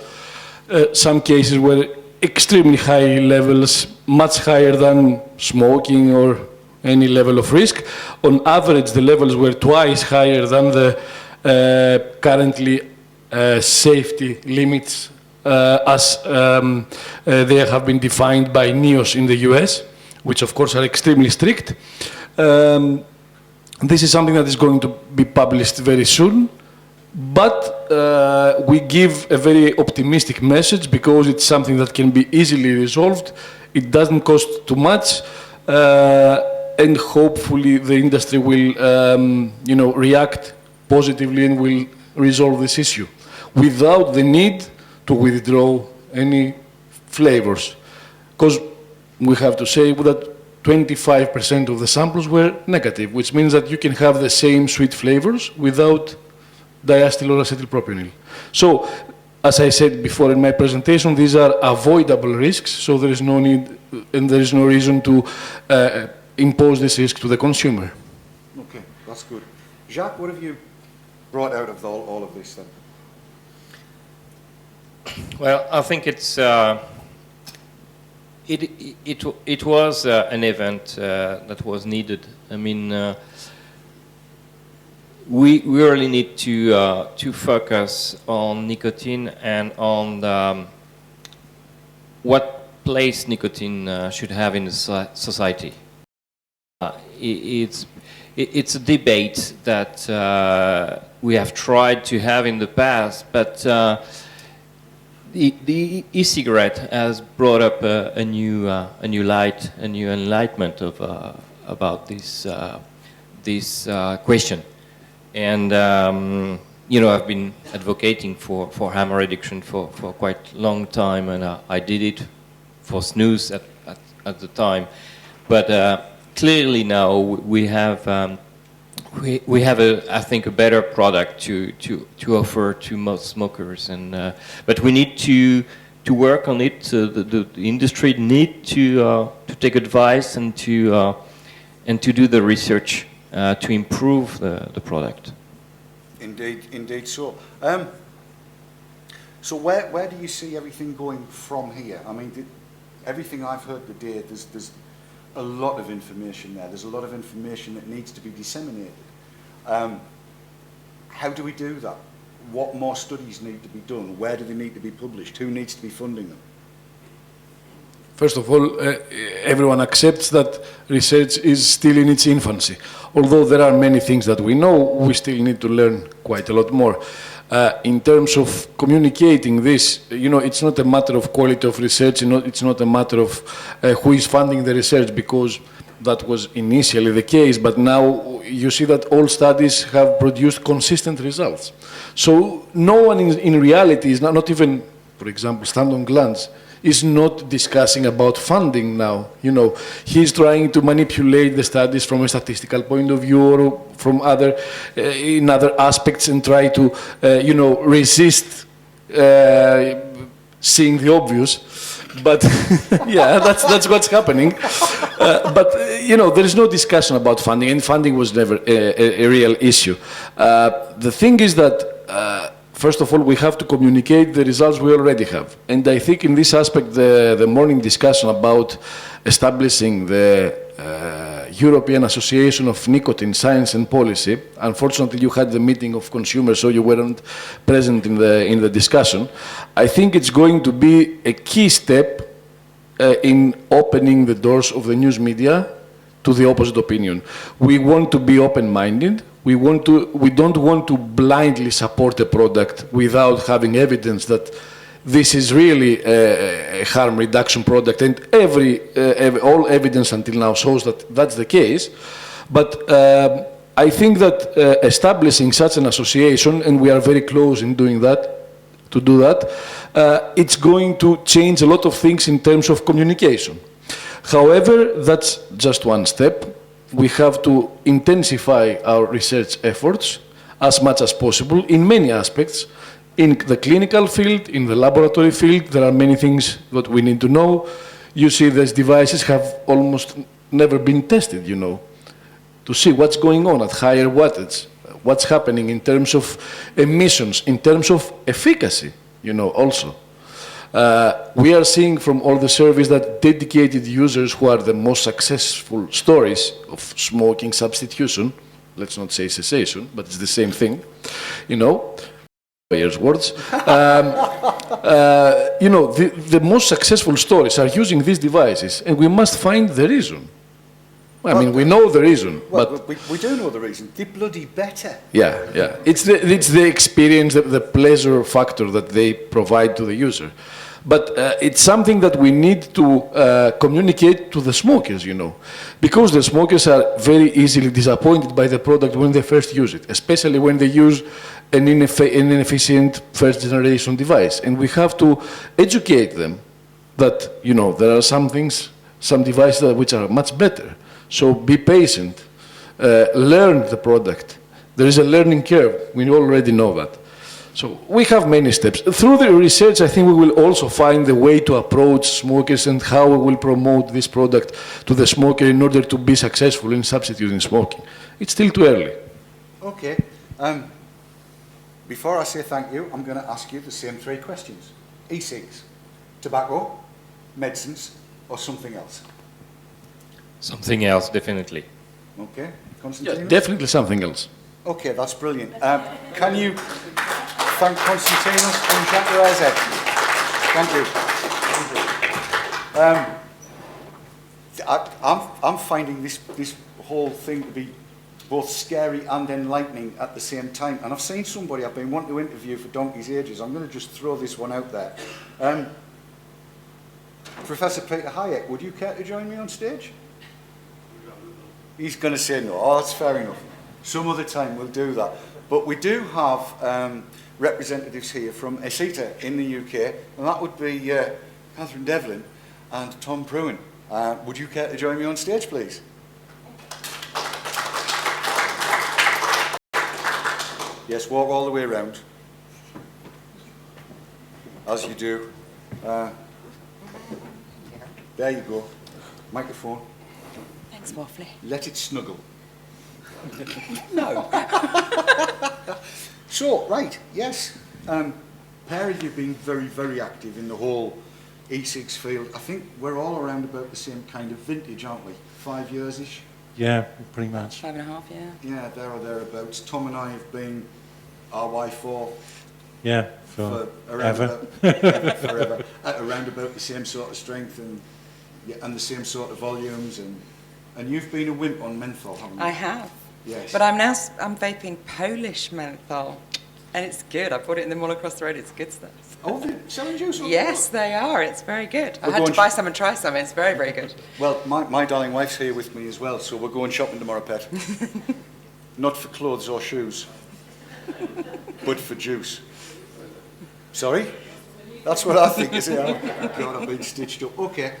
Some cases were extremely high levels, much higher than smoking or any level of risk. On average, the levels were twice higher than the currently safety limits as they have been defined by NIOS in the US, which of course are extremely strict. This is something that is going to be published very soon, but we give a very optimistic message because it's something that can be easily resolved. It doesn't cost too much. And hopefully the industry will, react positively and will resolve this issue without the need to withdraw any flavors. Because we have to say that 25% of the samples were negative, which means that you can have the same sweet flavors without diacetyl or acetylpropionyl. So, as I said before in my presentation, these are avoidable risks, so there is no need and there is no reason to impose this risk to the consumer. Okay, that's good. Jacques, what have you brought out of all of this then? Well, I think it's it was an event that was needed. I mean, we really need to focus on nicotine and on what place nicotine should have in the society. It's a debate that we have tried to have in the past, but the e-cigarette has brought up a new light, a new enlightenment of about this question. And I've been advocating for harm reduction for quite a long time, and I did it for snus at the time, but. Clearly now we have I think a better product to offer to most smokers, and but we need to to work on it. The industry need to take advice and to do the research to improve the product. Indeed so. So where do you see everything going from here? I mean, everything I've heard today, there's a lot of information there. There's a lot of information that needs to be disseminated. How do we do that? What more studies need to be done? Where do they need to be published? Who needs to be funding them? First of all, everyone accepts that research is still in its infancy. Although there are many things that we know, we still need to learn quite a lot more. In terms of communicating this, you know, it's not a matter of quality of research, it's not a matter of who is funding the research, because that was initially the case, but now you see that all studies have produced consistent results. So no one in reality is not even, for example, Stanton Glantz is not discussing about funding now. You know, he's trying to manipulate the studies from a statistical point of view or from other, in other aspects, and try to, you know, resist seeing the obvious. But yeah, that's what's happening. But you know, there is no discussion about funding, and funding was never a real issue. The thing is that first of all, we have to communicate the results we already have. And I think in this aspect, the morning discussion about establishing the European Association of Nicotine Science and Policy, unfortunately you had the meeting of consumers, so you weren't present in the discussion. I think it's going to be a key step in opening the doors of the news media to the opposite opinion. We want to be open-minded. We don't want to blindly support a product without having evidence that this is really a harm reduction product, and all evidence until now shows that that's the case. But I think that establishing such an association, and we are very close in doing that, it's going to change a lot of things in terms of communication. However, that's just one step. We have to intensify our research efforts as much as possible in many aspects. In the clinical field, in the laboratory field, there are many things that we need to know. You see, these devices have almost never been tested, you know, to see what's going on at higher wattage, what's happening in terms of emissions, in terms of efficacy, you know, also. We are seeing from all the surveys that dedicated users who are the most successful stories of smoking substitution, let's not say cessation, but it's the same thing, you know, players' words. You know, the most successful stories are using these devices, and we must find the reason. I mean, we know the reason, but we do know the reason. They're bloody better. Yeah. It's the experience, the pleasure factor that they provide to the user. But it's something that we need to communicate to the smokers, you know, because the smokers are very easily disappointed by the product when they first use it, especially when they use an inefficient first-generation device. And we have to educate them that, you know, there are some things, some devices which are much better. So be patient, learn the product. There is a learning curve. We already know that. So we have many steps. Through the research, I think we will also find the way to approach smokers and how we will promote this product to the smoker in order to be successful in substituting smoking. It's still too early. Okay. Before I say thank you, I'm going to ask you the same three questions. E-cigs, tobacco, medicines, or something else? Something else, definitely. Okay. Constantine? Yeah, definitely something else. Okay, that's brilliant. Can you thank Konstantinos and Jacques Razek? Thank you. I'm finding this whole thing to be both scary and enlightening at the same time. And I've seen somebody I've been wanting to interview for donkey's ages. I'm going to just throw this one out there. Professor Peter Hayek, would you care to join me on stage? He's going to say no. Oh, that's fair enough. Some other time we'll do that. But we do have representatives here from ESITA in the UK, and that would be Catherine Devlin and Tom Pruin. Would you care to join me on stage, please? Yes, walk all the way around. As you do. There you go. Microphone. Thanks, Waffley. Let it snuggle. No. So, right, yes. Perry, you've been very, very active in the whole e-cigs field. I think we're all around about the same kind of vintage, aren't we? 5 years-ish? Yeah, pretty much. 5.5, yeah. Yeah, there or thereabouts. Tom and I have been RY4 Yeah, for around ever. about, forever, at around about the same sort of strength and the same sort of volumes. And you've been a wimp on menthol, haven't you? I have. Yes. But I'm vaping Polish menthol, and it's good. I bought it in the mall across the road. It's good stuff. Oh, they're selling juice? Yes, they are. It's very good. I We're had to going buy some and try some. It's very, very good. Well, my darling wife's here with me as well, so we're going shopping tomorrow, Pet. Not for clothes or shoes, but for juice. Sorry? That's what I think, is it? Oh, God, I've been stitched up. Okay,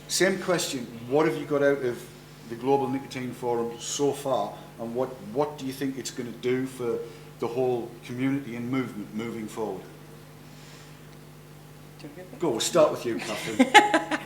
same question. What have you got out of the Global Nicotine Forum so far, and what do you think it's going to do for the whole community and movement moving forward? Go, we'll start with you, Catherine.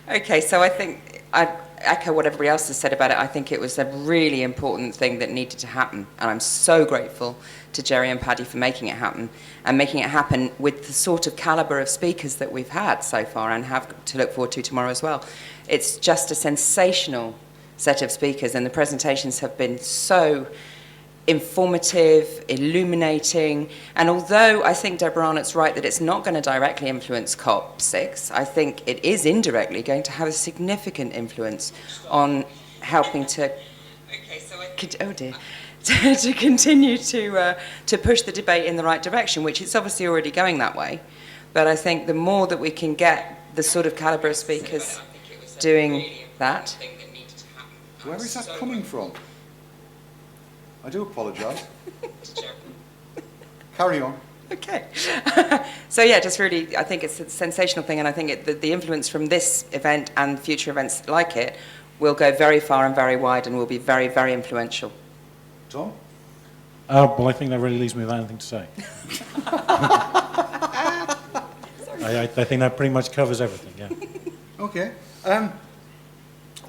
Okay, so I think I echo what everybody else has said about it. I think it was a really important thing that needed to happen, and I'm so grateful to Jerry and Paddy for making it happen, and making it happen with the sort of calibre of speakers that we've had so far and have to look forward to tomorrow as well. It's just a sensational set of speakers, and the presentations have been so informative, illuminating, and although I think Deborah Arnott's right that it's not going to directly influence COP6, I think it is indirectly going to have a significant influence on helping to to continue to push the debate in the right direction, which it's obviously already going that way. But I think the more that we can get the sort of calibre of speakers doing that. Where is that coming from? I do apologise. Carry on. Okay. So yeah, just really, I think it's a sensational thing, and I think the influence from this event and future events like it will go very far and very wide and will be very, very influential. Tom? Well, I think that really leaves me without anything to say. I think that pretty much covers everything, yeah. Okay.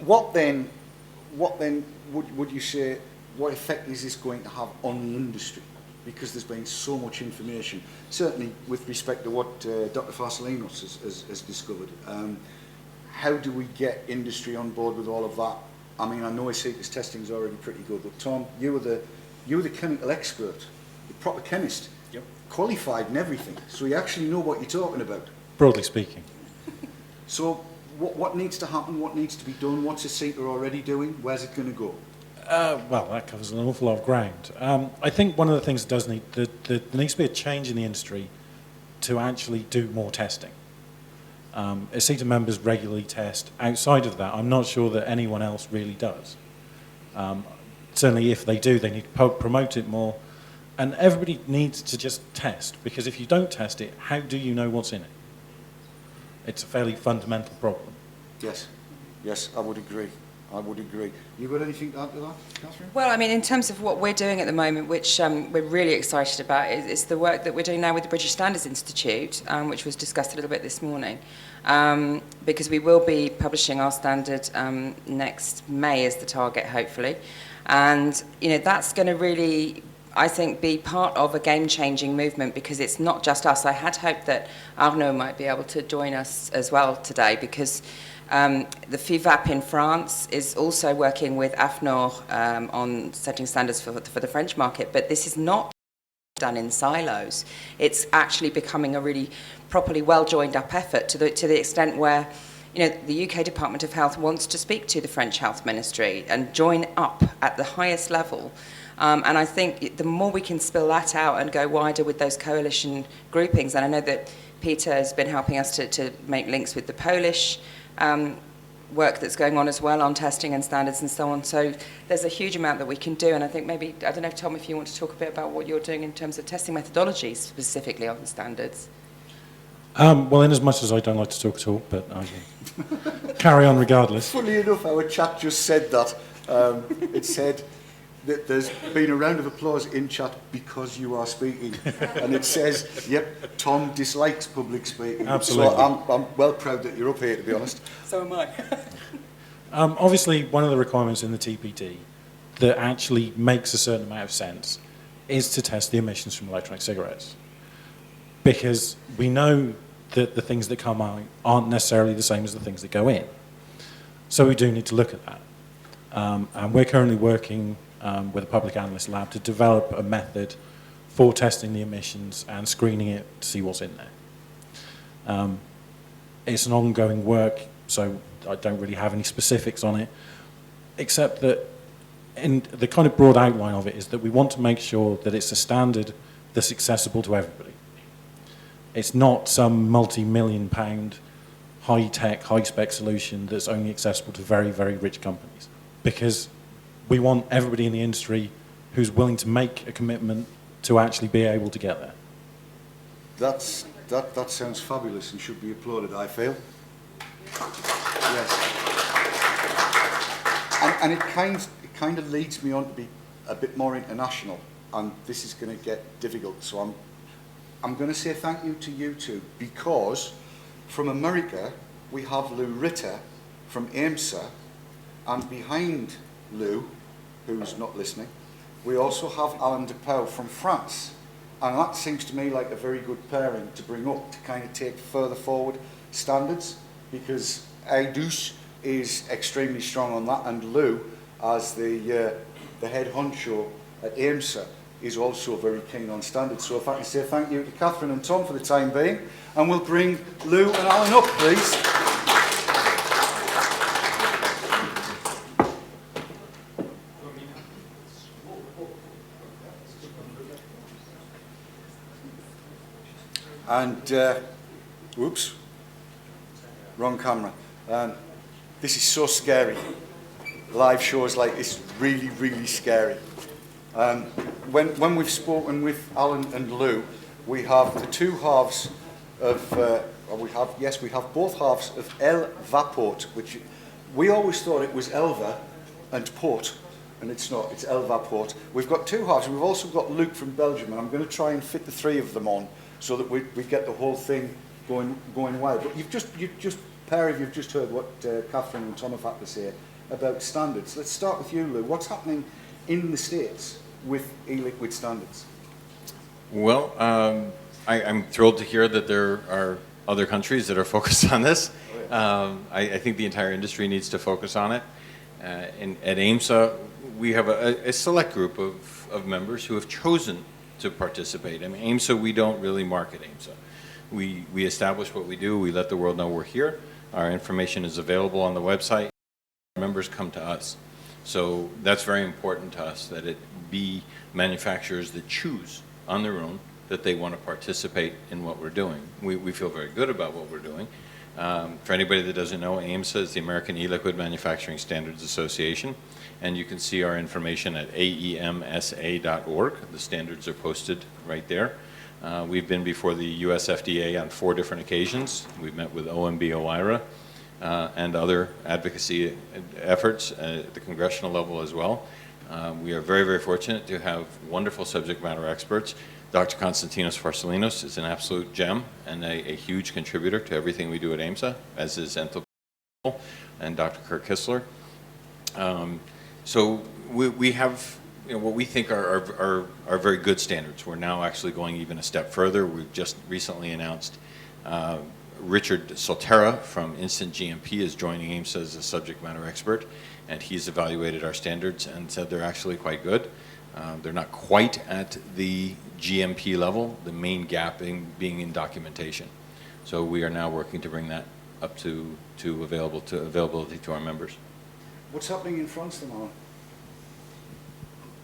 What then would you say, what effect is this going to have on the industry? Because there's been so much information, certainly with respect to what Dr. Farsalinos has discovered. How do we get industry on board with all of that? I mean, I know e-cigs testing is already pretty good, but Tom, you were the chemical expert, the proper chemist, yep, qualified and everything, so you actually know what you're talking about. Broadly speaking. So what needs to happen? What needs to be done? What's e-cigs already doing? Where's it going to go? Well, that covers an awful lot of ground. I think one of the things that does need, there needs to be a change in the industry to actually do more testing. e-cigs members regularly test. Outside of that, I'm not sure that anyone else really does. Certainly if they do, they need to promote it more. And everybody needs to just test, because if you don't test it, how do you know what's in it? It's a fairly fundamental problem. Yes, I would agree. You got anything to add to that, Catherine? Well, I mean, in terms of what we're doing at the moment, which we're really excited about, is the work that we're doing now with the British Standards Institute, which was discussed a little bit this morning, because we will be publishing our standard next May is the target, hopefully. And, you know, that's going to really, I think, be part of a game-changing movement, because it's not just us. I had hoped that Arnaud might be able to join us as well today, because the FIVAP in France is also working with AFNOR on setting standards for the French market, but this is not done in silos. It's actually becoming a really properly well joined up effort to the extent where, you know, the UK Department of Health wants to speak to the French Health Ministry and join up at the highest level. And I think the more we can spill that out and go wider with those coalition groupings, and I know that Peter has been helping us to make links with the Polish work that's going on as well on testing and standards and so on. So there's a huge amount that we can do, and I think maybe, I don't know, Tom, if you want to talk a bit about what you're doing in terms of testing methodologies specifically on the standards. Well, in as much as I don't like to talk at all, but I will carry on regardless. Funny enough, our chat just said that. It said, There's been a round of applause in chat because you are speaking. And it says, yep, Tom dislikes public speaking. Absolutely. So I'm well proud that you're up here, to be honest. So am I. Obviously, one of the requirements in the TPD that actually makes a certain amount of sense is to test the emissions from electronic cigarettes. Because we know that the things that come out aren't necessarily the same as the things that go in. So we do need to look at that. And we're currently working with a public analyst lab to develop a method for testing the emissions and screening it to see what's in there. It's an ongoing work, so I don't really have any specifics on it, except that in the kind of broad outline of it is that we want to make sure that it's a standard that's accessible to everybody. It's not some multi-million pound high-tech, high-spec solution that's only accessible to very, very rich companies. Because we want everybody in the industry who's willing to make a commitment to actually be able to get there. That sounds fabulous and should be applauded, I feel. Yes. And it kind of leads me on to be a bit more international, and this is going to get difficult. So I'm going to say thank you to you two, because from America we have Lou Ritter from AIMSA, and behind Lou, who's not listening, we also have Alain Depau from France. And that seems to me like a very good pairing to bring up to kind of take further forward standards, because Aidous is extremely strong on that, and Lou, as the head honcho at AIMSA, is also very keen on standards. So if I can say thank you to Catherine and Tom for the time being, and we'll bring Lou and Alan up, please. And, whoops, wrong camera. This is so scary. Live shows like this, really, really scary. When we've spoken with Alan and Lou, we have the two halves of, we have both halves of El Vaport, which we always thought it was Elva and Port, and it's not, it's El Vaport. We've got two halves, and we've also got Luke from Belgium, and I'm going to try and fit the three of them on so that we get the whole thing going well. But you've just heard what Catherine and Tom have had to say about standards. Let's start with you, Lou. What's happening in the States with e-liquid standards? Well, I'm thrilled to hear that there are other countries that are focused on this. I think the entire industry needs to focus on it. At AIMSA, we have a select group of members who have chosen to participate. I mean, AIMSA, we don't really market AIMSA. We establish what we do, we let the world know we're here. Our information is available on the website. Members come to us. So that's very important to us, that it be manufacturers that choose on their own that they want to participate in what we're doing. We feel very good about what we're doing. For anybody that doesn't know, AIMSA is the American E-Liquid Manufacturing Standards Association, and you can see our information at aemsa.org. The standards are posted right there. We've been before the US FDA on 4 different occasions. We've met with OMB OIRA and other advocacy efforts at the congressional level as well. We are very, very fortunate to have wonderful subject matter experts. Dr. Konstantinos Farsalinos is an absolute gem and a huge contributor to everything we do at AIMSA, as is Ethel and Dr. Kirk Kissler. So we have what we think are very good standards. We're now actually going even a step further. We've just recently announced Richard Soltera from Instant GMP is joining AIMSA as a subject matter expert, and he's evaluated our standards and said they're actually quite good. They're not quite at the GMP level, the main gap being in documentation. So we are now working to bring that up to availability to our members. What's happening in France then, Alan?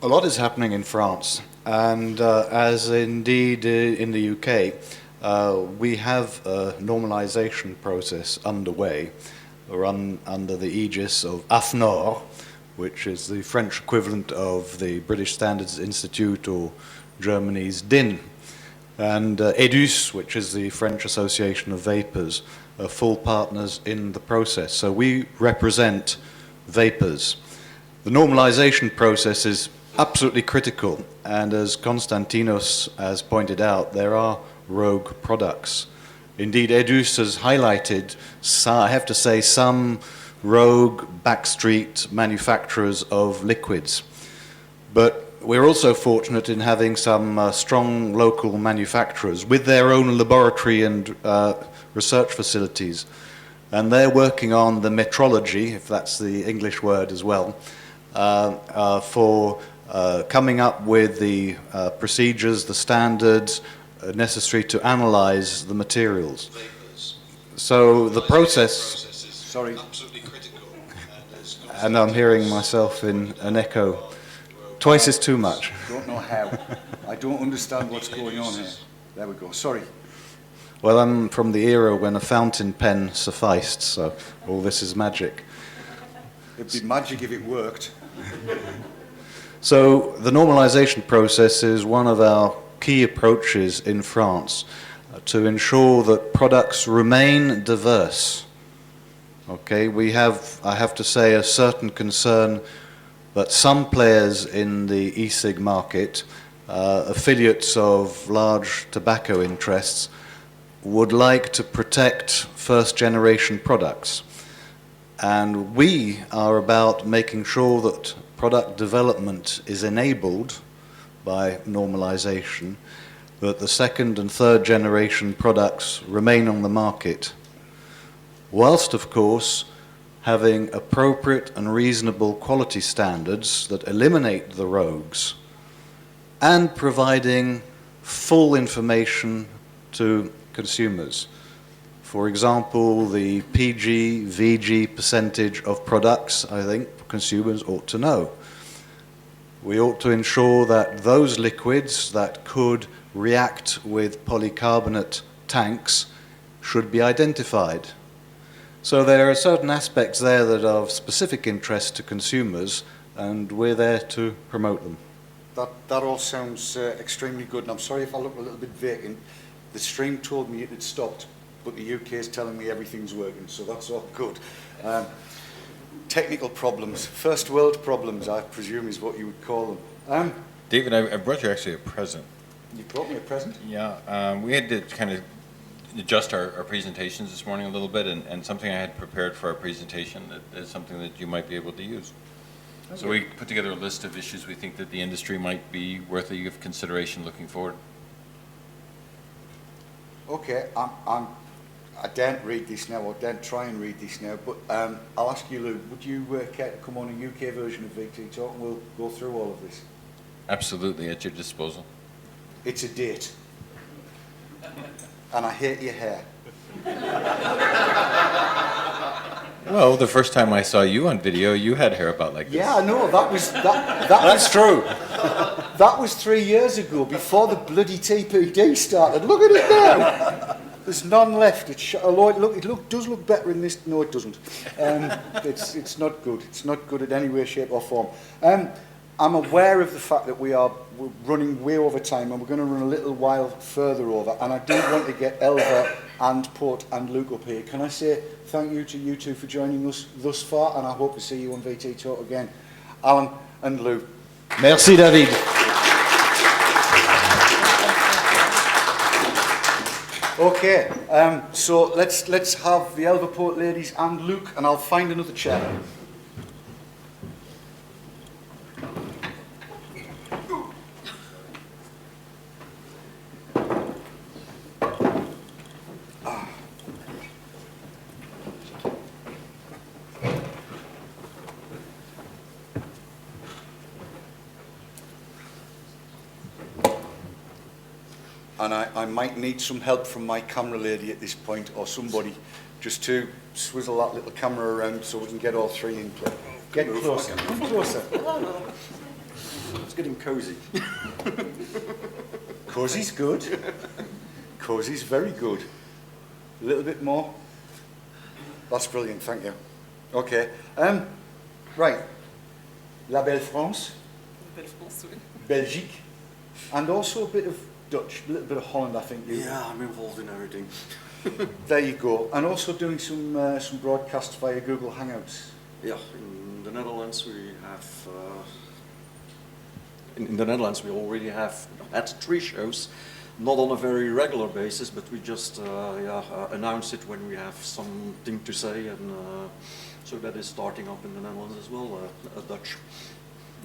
A lot is happening in France, and as indeed in the UK, we have a normalization process underway, run under the aegis of AFNOR, which is the French equivalent of the British Standards Institute or Germany's DIN, and EDUS, which is the French Association of Vapors, are full partners in the process. So we represent vapors. The normalization process is absolutely critical. And as Konstantinos has pointed out, there are rogue products. Indeed, Edus has highlighted, I have to say, some rogue backstreet manufacturers of liquids. But we're also fortunate in having some strong local manufacturers with their own laboratory and research facilities. And they're working on the metrology, if that's the English word as well, for coming up with the procedures, the standards necessary to analyze the materials. So the process... Sorry. And I'm hearing myself in an echo. Twice is too much. I don't know how. I don't understand what's going on here. There we go. Sorry. Well, I'm from the era when a fountain pen sufficed, so all this is magic. It'd be magic if it worked. So the normalization process is one of our key approaches in France to ensure that products remain diverse. Okay, we have, I have to say, a certain concern that some players in the e-cig market, affiliates of large tobacco interests, would like to protect first-generation products. And we are about making sure that product development is enabled by normalization, that the second and third generation products remain on the market, whilst, of course, having appropriate and reasonable quality standards that eliminate the rogues, and providing full information to consumers. For example, the PG, VG percentage of products, I think consumers ought to know. We ought to ensure that those liquids that could react with polycarbonate tanks should be identified. So there are certain aspects there that are of specific interest to consumers, and we're there to promote them. That all sounds extremely good, and I'm sorry if I look a little bit vacant. The stream told me it had stopped, but the UK is telling me everything's working, so that's all good. Technical problems, first world problems, I presume is what you would call them. David, I brought you actually a present. You brought me a present? Yeah, we had to kind of adjust our presentations this morning a little bit, and something I had prepared for our presentation that is something that you might be able to use. Okay. So we put together a list of issues we think that the industry might be worthy of consideration looking forward. Okay, I daren't read this now, or daren't try and read this now, but I'll ask you, Lou, would you care to come on a UK version of VT Talk, and we'll go through all of this? Absolutely, at your disposal. It's a date. And I hate your hair. Well, the first time I saw you on video, you had hair about like this. Yeah, I know, that That's true. That was 3 years ago, before the bloody TPD started. Look at it now. There's none left. Although it does look better in this. No, it doesn't. It's not good. It's not good in any way, shape or form. I'm aware of the fact that we're running way over time, and we're going to run a little while further over, and I do want to get Elva and Port and Luke up here. Can I say thank you to you two for joining us thus far, and I hope to see you on VT Talk again. Alan and Lou. Merci, David. Okay, so let's have the Elva Port ladies and Luke, and I'll find another chair. And I might need some help from my camera lady at this point, or somebody, just to swizzle that little camera around so we can get all three in play. Get closer. Come closer. It's getting cozy. Cozy's good. Cozy's very good. A little bit more. That's brilliant, thank you. Okay. Right. La Belle France. Belle France, oui. Belgique. And also a bit of Dutch, a little bit of Holland, I think. Yeah, I'm involved in everything. There you go. And also doing some broadcasts via Google Hangouts. Yeah, in the Netherlands we have in the Netherlands we already have had 3 shows, not on a very regular basis, but we just announce it when we have something to say, and so that is starting up in the Netherlands as well, a Dutch.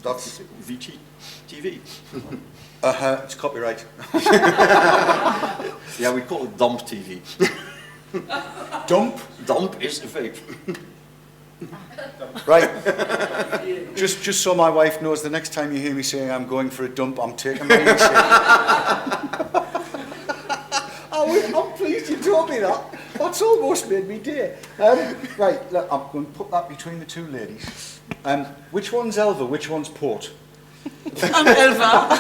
That's VTTV. It's copyright. Yeah, we call it Dump TV. Dump? Dump is a vape. Right. Just so my wife knows, the next time you hear me saying I'm going for a dump, I'm taking my e-cigs. I'm pleased you told me that. That's almost made me day. Right, look, I'm going to put that between the two ladies. Which one's Elva, which one's Port? I'm Elva.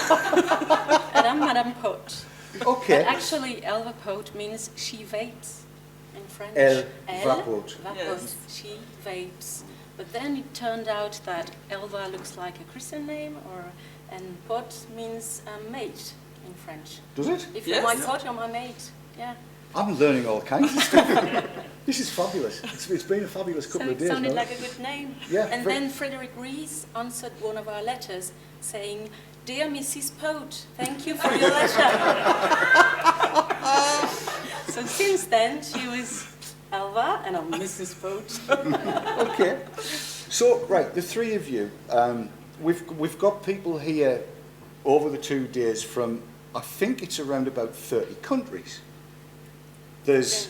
And I'm Madame Pot. Okay. But actually, Elva Pot means she vapes in French. Elva Pot. Yes. She vapes. But then it turned out that Elva looks like a Christian name, and Pot means mate in French. Does it? If you're my pot, you're my mate. Yeah. I'm learning all kinds of stuff. This is fabulous. It's been a fabulous couple of days. So it sounded now. like a good name. Yeah. And then Frederick Rees answered one of our letters saying, "Dear Mrs. Pote, thank you for your letter." So since then, she was Elva and I'm Mrs. Pote. Okay. So, right, the three of you, we've got people here over the 2 days from, I think it's around about 30 countries. There's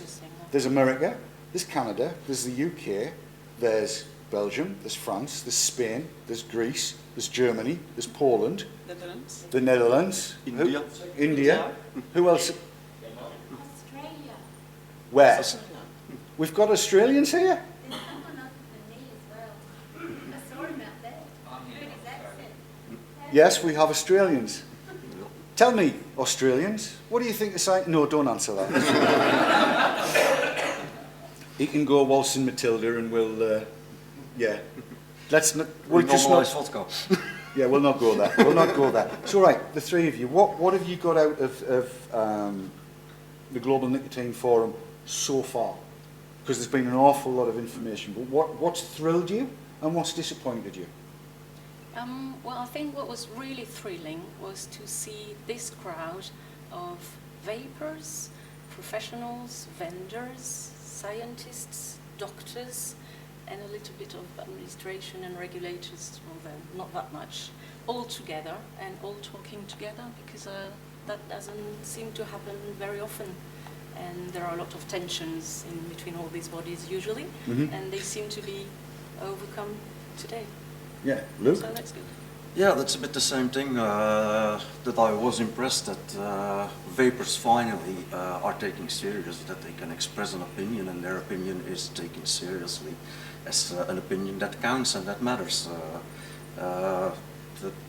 America, there's Canada, there's the UK, there's Belgium, there's France, there's Spain, there's Greece, there's Germany, there's Poland, Netherlands. the Netherlands, India. India. Who else? Australia. Where? We've got Australians here? Yes, we have Australians. Tell me, Australians, what do you think the site? No, don't answer that. He can go waltzing Matilda, and we'll, yeah. Let's not. We'll just not. Vodka. Yeah, we'll not go there. We'll not go there. So, right, the three of you. What have you got out of the Global Nicotine Forum so far? Because there's been an awful lot of information. But what's thrilled you and what's disappointed you? Well, I think what was really thrilling was to see this crowd of vapers, professionals, vendors, scientists, doctors, and a little bit of administration and regulators, well, not that much, all together and all talking together, because that doesn't seem to happen very often. And there are a lot of tensions in between all these bodies usually, and they seem to be overcome today. Yeah, Luke? So that's good. Yeah, that's a bit the same thing, that I was impressed that vapers finally are taking serious, that they can express an opinion and their opinion is taken seriously as an opinion that counts and that matters. That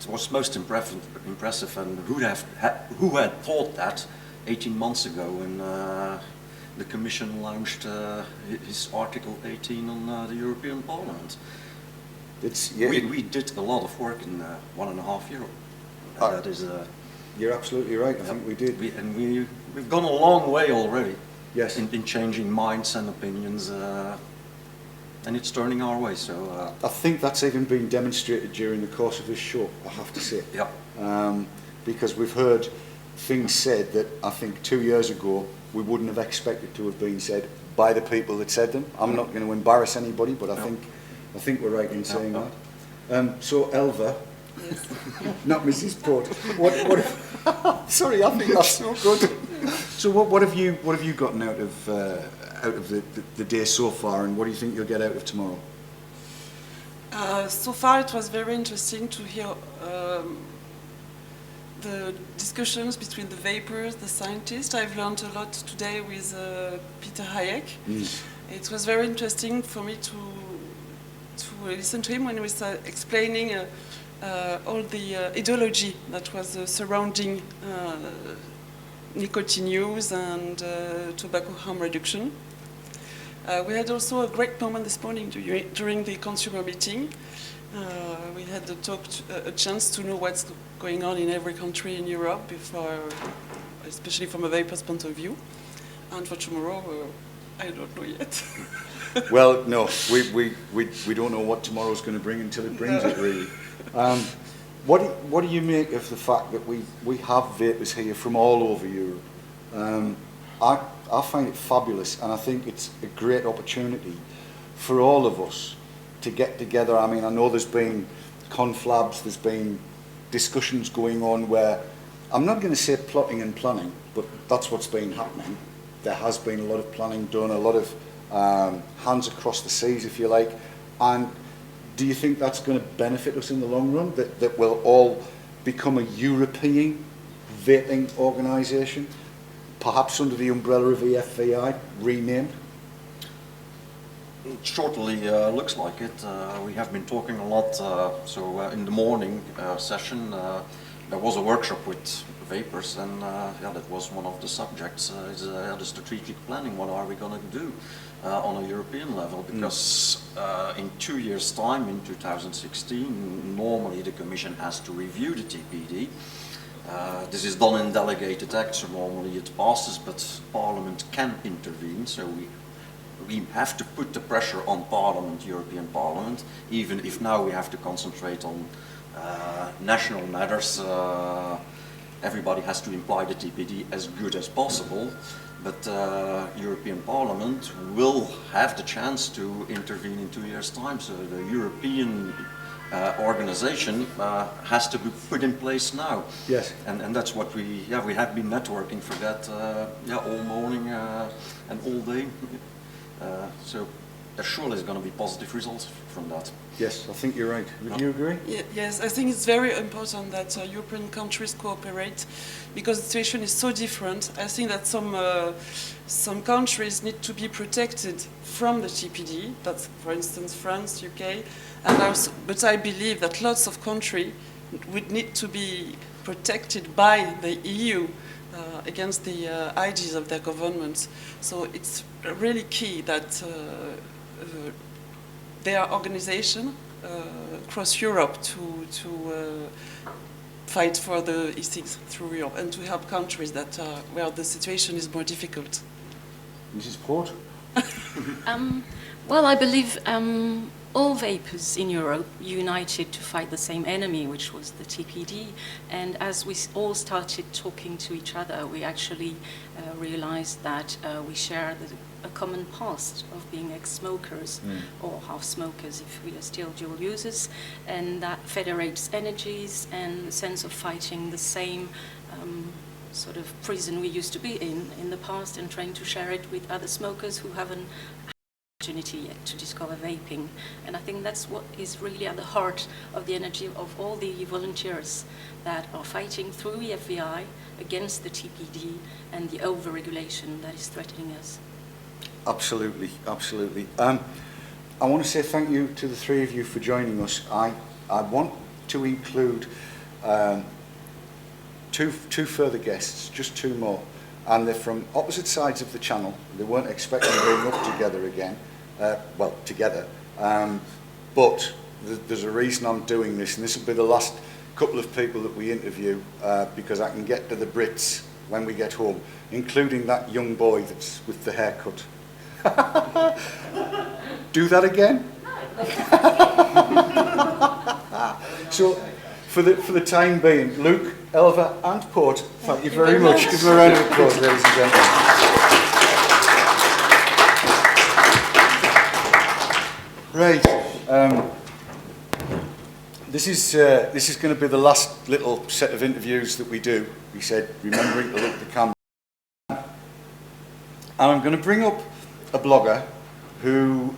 was most impressive, and who had thought that 18 months ago when the Commission launched his Article 18 on the European Parliament. We did a lot of work in 1.5 years. That is. You're absolutely right. I think we did. We've gone a long way already. Yes. In changing minds and opinions, and it's turning our way. So. I think that's even been demonstrated during the course of this show, I have to say. Yeah. Because we've heard things said that I think 2 years ago we wouldn't have expected to have been said by the people that said them. I'm not going to embarrass anybody, but I think we're right in saying that. So Elva, not Mrs. Port. What sorry, I think that's so good. So what have you gotten out of the day so far, and what do you think you'll get out of tomorrow? So far, it was very interesting to hear the discussions between the vapers, the scientists. I've learned a lot today with Peter Hayek. It was very interesting for me to listen to him when he was explaining all the ideology that was surrounding nicotine use and tobacco harm reduction. We had also a great moment this morning during the consumer meeting. We had a chance to know what's going on in every country in Europe, especially from a vaper's point of view. And for tomorrow, I don't know yet. Well, no, we don't know what tomorrow's going to bring until it brings it, really. What do you make of the fact that we have vapers here from all over Europe? I find it fabulous, and I think it's a great opportunity for all of us to get together. I mean, I know there's been conflabs, there's been discussions going on where, I'm not going to say plotting and planning, but that's what's been happening. There has been a lot of planning done, a lot of hands across the seas, if you like. And do you think that's going to benefit us in the long run, that we'll all become a European vaping organisation, perhaps under the umbrella of EFVI, renamed? It shortly looks like it. We have been talking a lot, in the morning session there was a workshop with vapers, and yeah, that was one of the subjects, is the strategic planning. What are we going to do on a European level? Because in 2 years' time, in 2016, normally the Commission has to review the TPD. This is done in delegated acts, so normally it passes, but Parliament can intervene, so we have to put the pressure on Parliament, European Parliament, even if now we have to concentrate on national matters. Everybody has to imply the TPD as good as possible, but European Parliament will have the chance to intervene in 2 years' time, so the European organization has to be put in place now. Yes. And that's what we have been networking for that all morning and all day. So there surely is going to be positive results from that. Yes, I think you're right. Would you agree? Yes, I think it's very important that European countries cooperate, because the situation is so different. I think that some countries need to be protected from the TPD. That's, for instance, France, UK, and also, but I believe that lots of countries would need to be protected by the EU against the ideas of their governments. So it's really key that there are organizations across Europe to fight for the e-cigs through Europe and to help countries that where the situation is more difficult. Mrs. Port? Well, I believe all vapers in Europe united to fight the same enemy, which was the TPD. And as we all started talking to each other, we actually realized that we share a common past of being ex-smokers or half-smokers if we are still dual users, and that federates energies and the sense of fighting the same sort of prison we used to be in the past, and trying to share it with other smokers who haven't opportunity yet to discover vaping. And I think that's what is really at the heart of the energy of all the volunteers that are fighting through EFVI against the TPD and the over-regulation that is threatening us. Absolutely, absolutely. I want to say thank you to the three of you for joining us. I want to include two further guests, just two more. And they're from opposite sides of the channel. They weren't expecting to bring up together again. Well, together. But there's a reason I'm doing this, and this will be the last couple of people that we interview, because I can get to the Brits when we get home, including that young boy that's with the haircut. Do that again? So, for the time being, Luke, Elva and Port, thank you very much. Give them a round of applause, ladies and gentlemen. Right. This is going to be the last little set of interviews that we do. We said, remembering to look at the camera. And I'm going to bring up a blogger who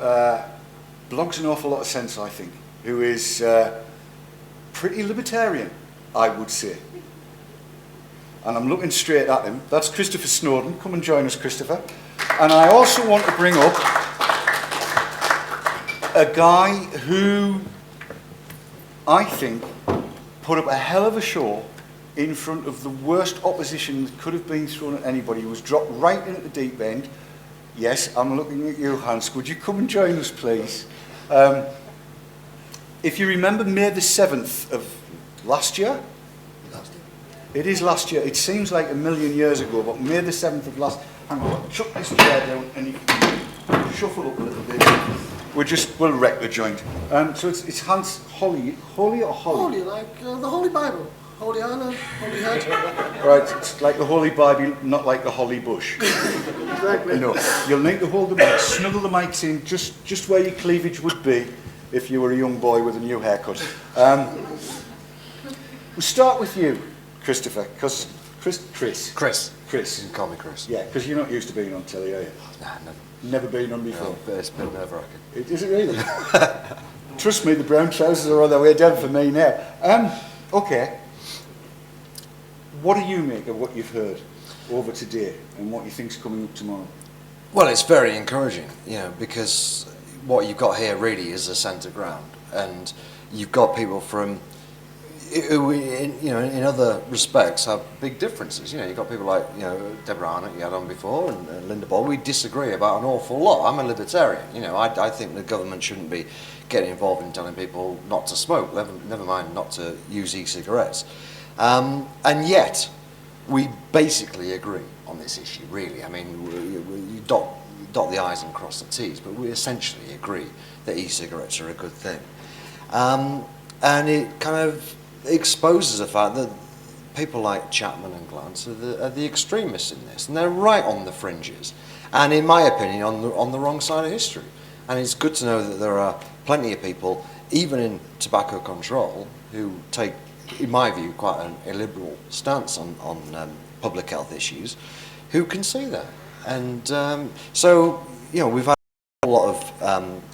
blogs an awful lot of sense, I think, who is pretty libertarian, I would say. And I'm looking straight at him. That's Christopher Snowden. Come and join us, Christopher. And I also want to bring up a guy who I think put up a hell of a show in front of the worst opposition that could have been thrown at anybody. He was dropped right in at the deep end. Yes, I'm looking at you, Hans. Would you come and join us, please? If you remember May the 7th of last year? It is last year. It seems like a million years ago, but May the 7th of last... Hang on, chuck this chair down and you can shuffle up a little bit. We'll wreck the joint. So it's Hans Holy or Holly? Holy, like the Holy Bible. Holy Island, Holy Head. Right, it's like the Holy Bible, not like the Holly Bush. Exactly. No, you'll need to hold the mic, snuggle the mics in just where your cleavage would be if you were a young boy with a new haircut. We'll start with you, Christopher, because Chris. You can call me Chris. Yeah, because you're not used to being on telly, are you? Nah, never. Never been on before? No, but it's been nerve-wracking. Is it really? Trust me, the brown trousers are on their way down for me now. Okay. What do you make of what you've heard over today and what you think's coming up tomorrow? Well, it's very encouraging, because what you've got here really is a centre ground, and you've got people from who, in other respects, have big differences. You've got people like, Deborah Arnott, you had on before, and Linda Ball. We disagree about an awful lot. I'm a libertarian. I think the government shouldn't be getting involved in telling people not to smoke, never mind not to use e-cigarettes. And yet, we basically agree on this issue, really. I mean, you dot the I's and cross the T's, but we essentially agree that e-cigarettes are a good thing. And it kind of exposes the fact that people like Chapman and Glantz are the extremists in this, and they're right on the fringes, and in my opinion, on the wrong side of history. And it's good to know that there are plenty of people, even in tobacco control, who take, in my view, quite an illiberal stance on public health issues, who can see that. And so, we've had a lot of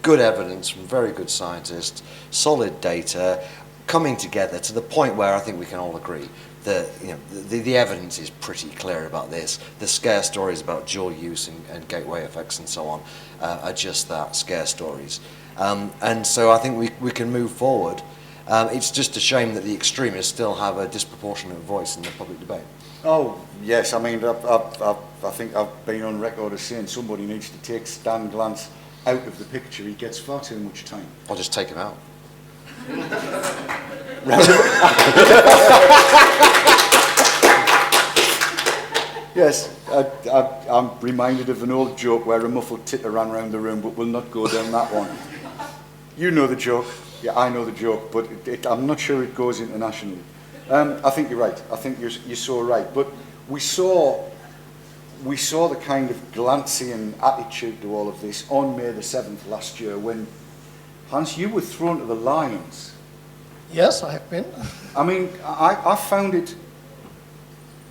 good evidence from very good scientists, solid data, coming together to the point where I think we can all agree that the evidence is pretty clear about this. The scare stories about dual use and gateway effects and so on are just that, scare stories. And so I think we can move forward. It's just a shame that the extremists still have a disproportionate voice in the public debate. Oh, yes. I mean, I think I've been on record as saying somebody needs to take Stan Glantz out of the picture. He gets far too much time. I'll just take him out. Yes, I'm reminded of an old joke where a muffled titter ran round the room, but we'll not go down that one. You know the joke. Yeah, I know the joke, but I'm not sure it goes internationally. I think you're right. I think you're so right. But we saw the kind of Glantzian attitude to all of this on May the 7th last year when, Hans, you were thrown to the lions. Yes, I have been. I mean, I found it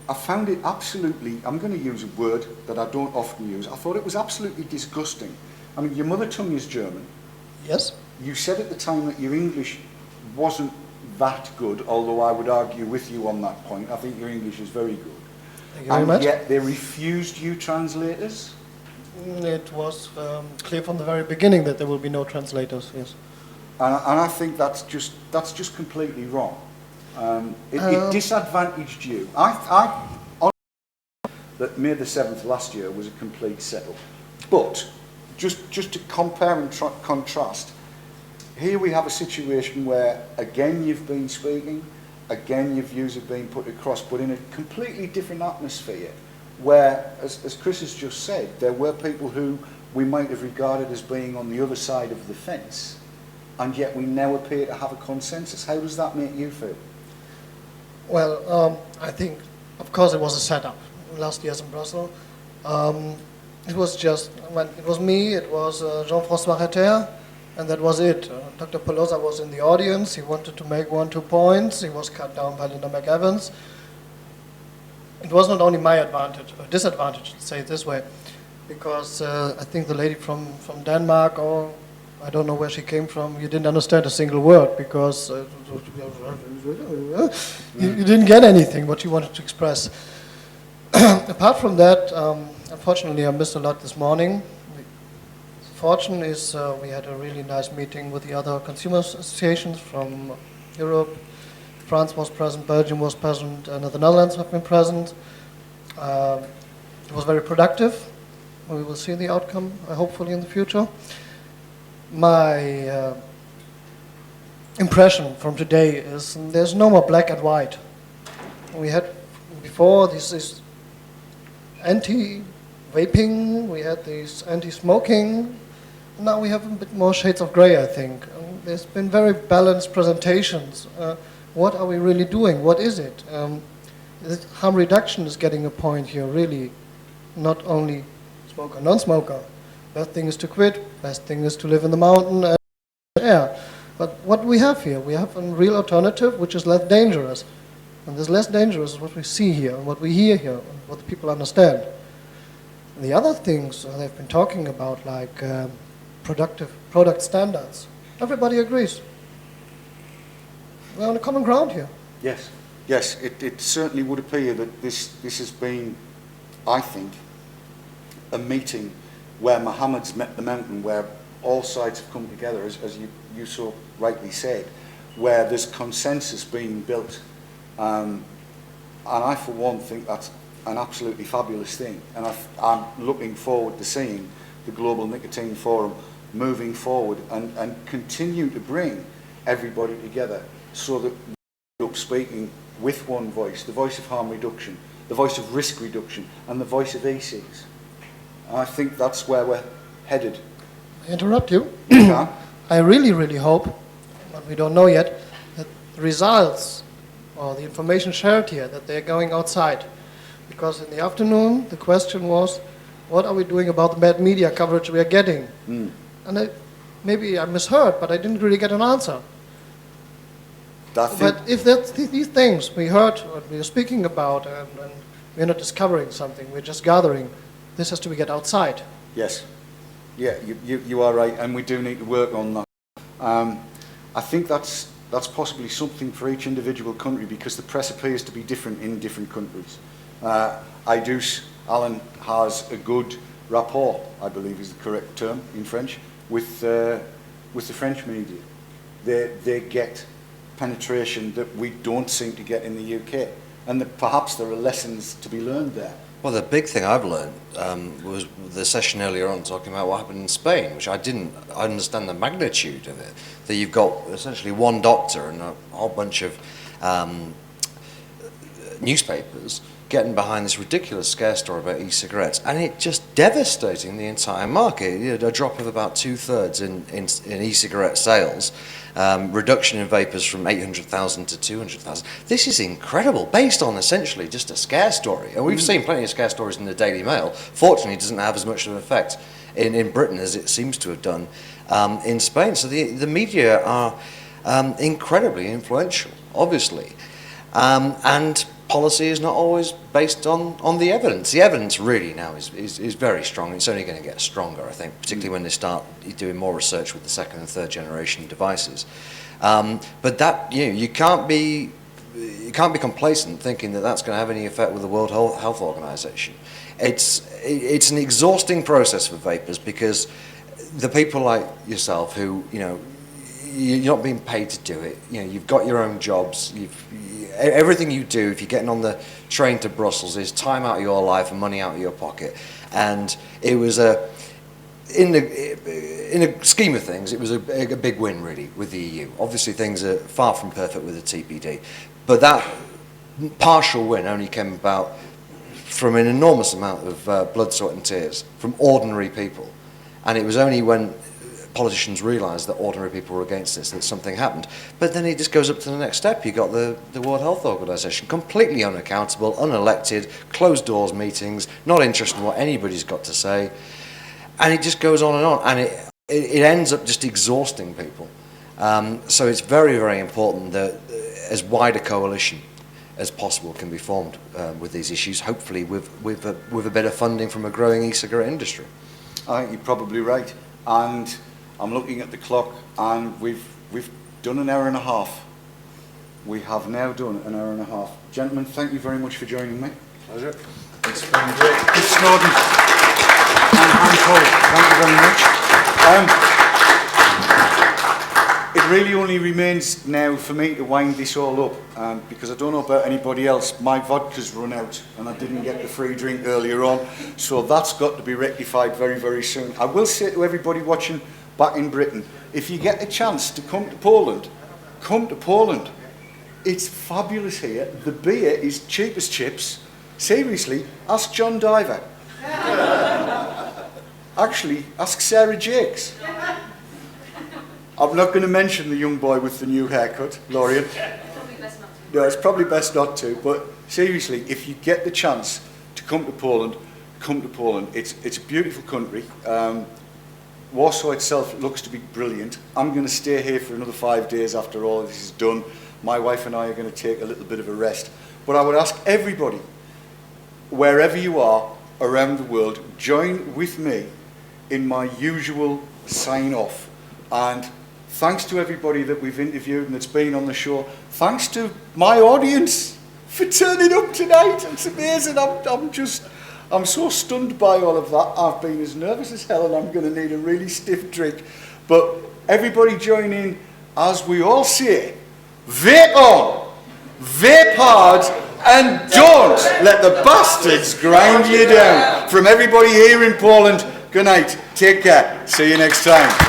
absolutely, I'm going to use a word that I don't often use. I thought it was absolutely disgusting. I mean, your mother tongue is German. Yes. You said at the time that your English wasn't that good, although I would argue with you on that point. I think your English is very good. Thank you very much. And yet they refused you translators? It was clear from the very beginning that there will be no translators, yes. And I think that's just completely wrong. It disadvantaged you. I honestly that May the 7th last year was a complete settle. But just to compare and contrast, here we have a situation where, again, you've been speaking, again, your views have been put across, but in a completely different atmosphere, where, as Chris has just said, there were people who we might have regarded as being on the other side of the fence, and yet we now appear to have a consensus. How does that make you feel? Well, I think, of course, it was a setup last year in Brussels. It was just, it was me, it was Jean-François Retter, and that was it. Dr. Pelosa was in the audience. He wanted to make 1-2 points. He was cut down by Linda McEvans. It was not only my advantage, or disadvantage, let's say it this way, because I think the lady from Denmark, or I don't know where she came from, you didn't understand a single word, because you didn't get anything what you wanted to express. Apart from that, unfortunately, I missed a lot this morning. Fortune is we had a really nice meeting with the other consumer associations from Europe. France was present, Belgium was present, and the Netherlands have been present. It was very productive. We will see the outcome, hopefully, in the future. My impression from today is there's no more black and white. We had before this anti-vaping, we had this anti-smoking, now we have a bit more shades of grey, I think. There's been very balanced presentations. What are we really doing? What is it? Harm reduction is getting a point here, really. Not only smoker, non-smoker. Best thing is to quit. Best thing is to live in the mountain and air. But what we have here, we have a real alternative which is less dangerous. And this less dangerous is what we see here, and what we hear here, and what the people understand. The other things they've been talking about, like productive product standards, everybody agrees. We're on a common ground here. Yes, yes, it certainly would appear that this has been, I think, a meeting where Muhammad's met the mountain, where all sides have come together, as you so rightly said, where there's consensus being built. And I, for one, think that's an absolutely fabulous thing. And I'm looking forward to seeing the Global Nicotine Forum moving forward and continue to bring everybody together so that we end up speaking with one voice, the voice of harm reduction, the voice of risk reduction, and the voice of e-cigs. I think that's where we're headed. I interrupt you. Yeah. I really, really hope, but we don't know yet, that the results or the information shared here, that they're going outside. Because in the afternoon, the question was, what are we doing about the bad media coverage we are getting? Mm. And maybe I misheard, but I didn't really get an answer. But if that's these things we heard, what we are speaking about, and we're not discovering something, we're just gathering, this has to be get outside. Yes. Yeah, you are right, and we do need to work on that. I think that's possibly something for each individual country, because the press appears to be different in different countries. Alan has a good rapport, I believe is the correct term in French, with the French media. They get penetration that we don't seem to get in the UK, and that perhaps there are lessons to be learned there. Well, the big thing I've learned was the session earlier on talking about what happened in Spain, which I understand the magnitude of it. That you've got essentially one doctor and a whole bunch of newspapers getting behind this ridiculous scare story about e-cigarettes, and it just devastating the entire market. You know, a drop of about 2/3 in e-cigarette sales, reduction in vapors from 800,000 to 200,000. This is incredible, based on essentially just a scare story. And we've seen plenty of scare stories in the Daily Mail. Fortunately, it doesn't have as much of an effect in Britain as it seems to have done in Spain. So the media are incredibly influential, obviously. And policy is not always based on the evidence. The evidence really now is very strong. It's only going to get stronger, I think, particularly when they start doing more research with the second and third generation devices. But that, you can't be complacent thinking that that's going to have any effect with the World Health Organization. It's an exhausting process for vapors, because the people like yourself who, you're not being paid to do it. You've got your own jobs. Everything you do, if you're getting on the train to Brussels, is time out of your life and money out of your pocket. And it was in the scheme of things, it was a big win really with the EU. Obviously, things are far from perfect with the TPD, but that partial win only came about from an enormous amount of blood, sweat, and tears from ordinary people. And it was only when politicians realised that ordinary people were against this that something happened. But then it just goes up to the next step. You got the World Health Organization, completely unaccountable, unelected, closed doors meetings, not interested in what anybody's got to say, and it just goes on, and it ends up just exhausting people. So it's very, very important that as wide a coalition as possible can be formed with these issues, hopefully with a bit of funding from a growing e-cigarette industry. I think you're probably right, and I'm looking at the clock, and we've done an hour and a half. We have now done an hour and a half. Gentlemen, thank you very much for joining me. Pleasure. It's been great. Chris Snowden and Anne Cole, thank you very much. It really only remains now for me to wind this all up, because I don't know about anybody else. My vodka's run out, and I didn't get the free drink earlier on, so that's got to be rectified very, very soon. I will say to everybody watching back in Britain, if you get a chance to come to Poland, come to Poland. It's fabulous here. The beer is cheap as chips. Seriously, ask John Diver. Actually, ask Sarah Jakes. I'm not going to mention the young boy with the new haircut, Lorien. No, it's probably best not to, but seriously, if you get the chance to come to Poland, come to Poland. It's a beautiful country. Warsaw itself looks to be brilliant. I'm going to stay here for another 5 days after all of this is done. My wife and I are going to take a little bit of a rest. But I would ask everybody, wherever you are around the world, join with me in my usual sign-off. And thanks to everybody that we've interviewed and that's been on the show. Thanks to my audience for turning up tonight. It's amazing. I'm so stunned by all of that. I've been as nervous as hell and I'm going to need a really stiff drink. But everybody join in as we all say, vape on, vape hard, and don't let the bastards grind you down. From everybody here in Poland, good night, take care, see you next time.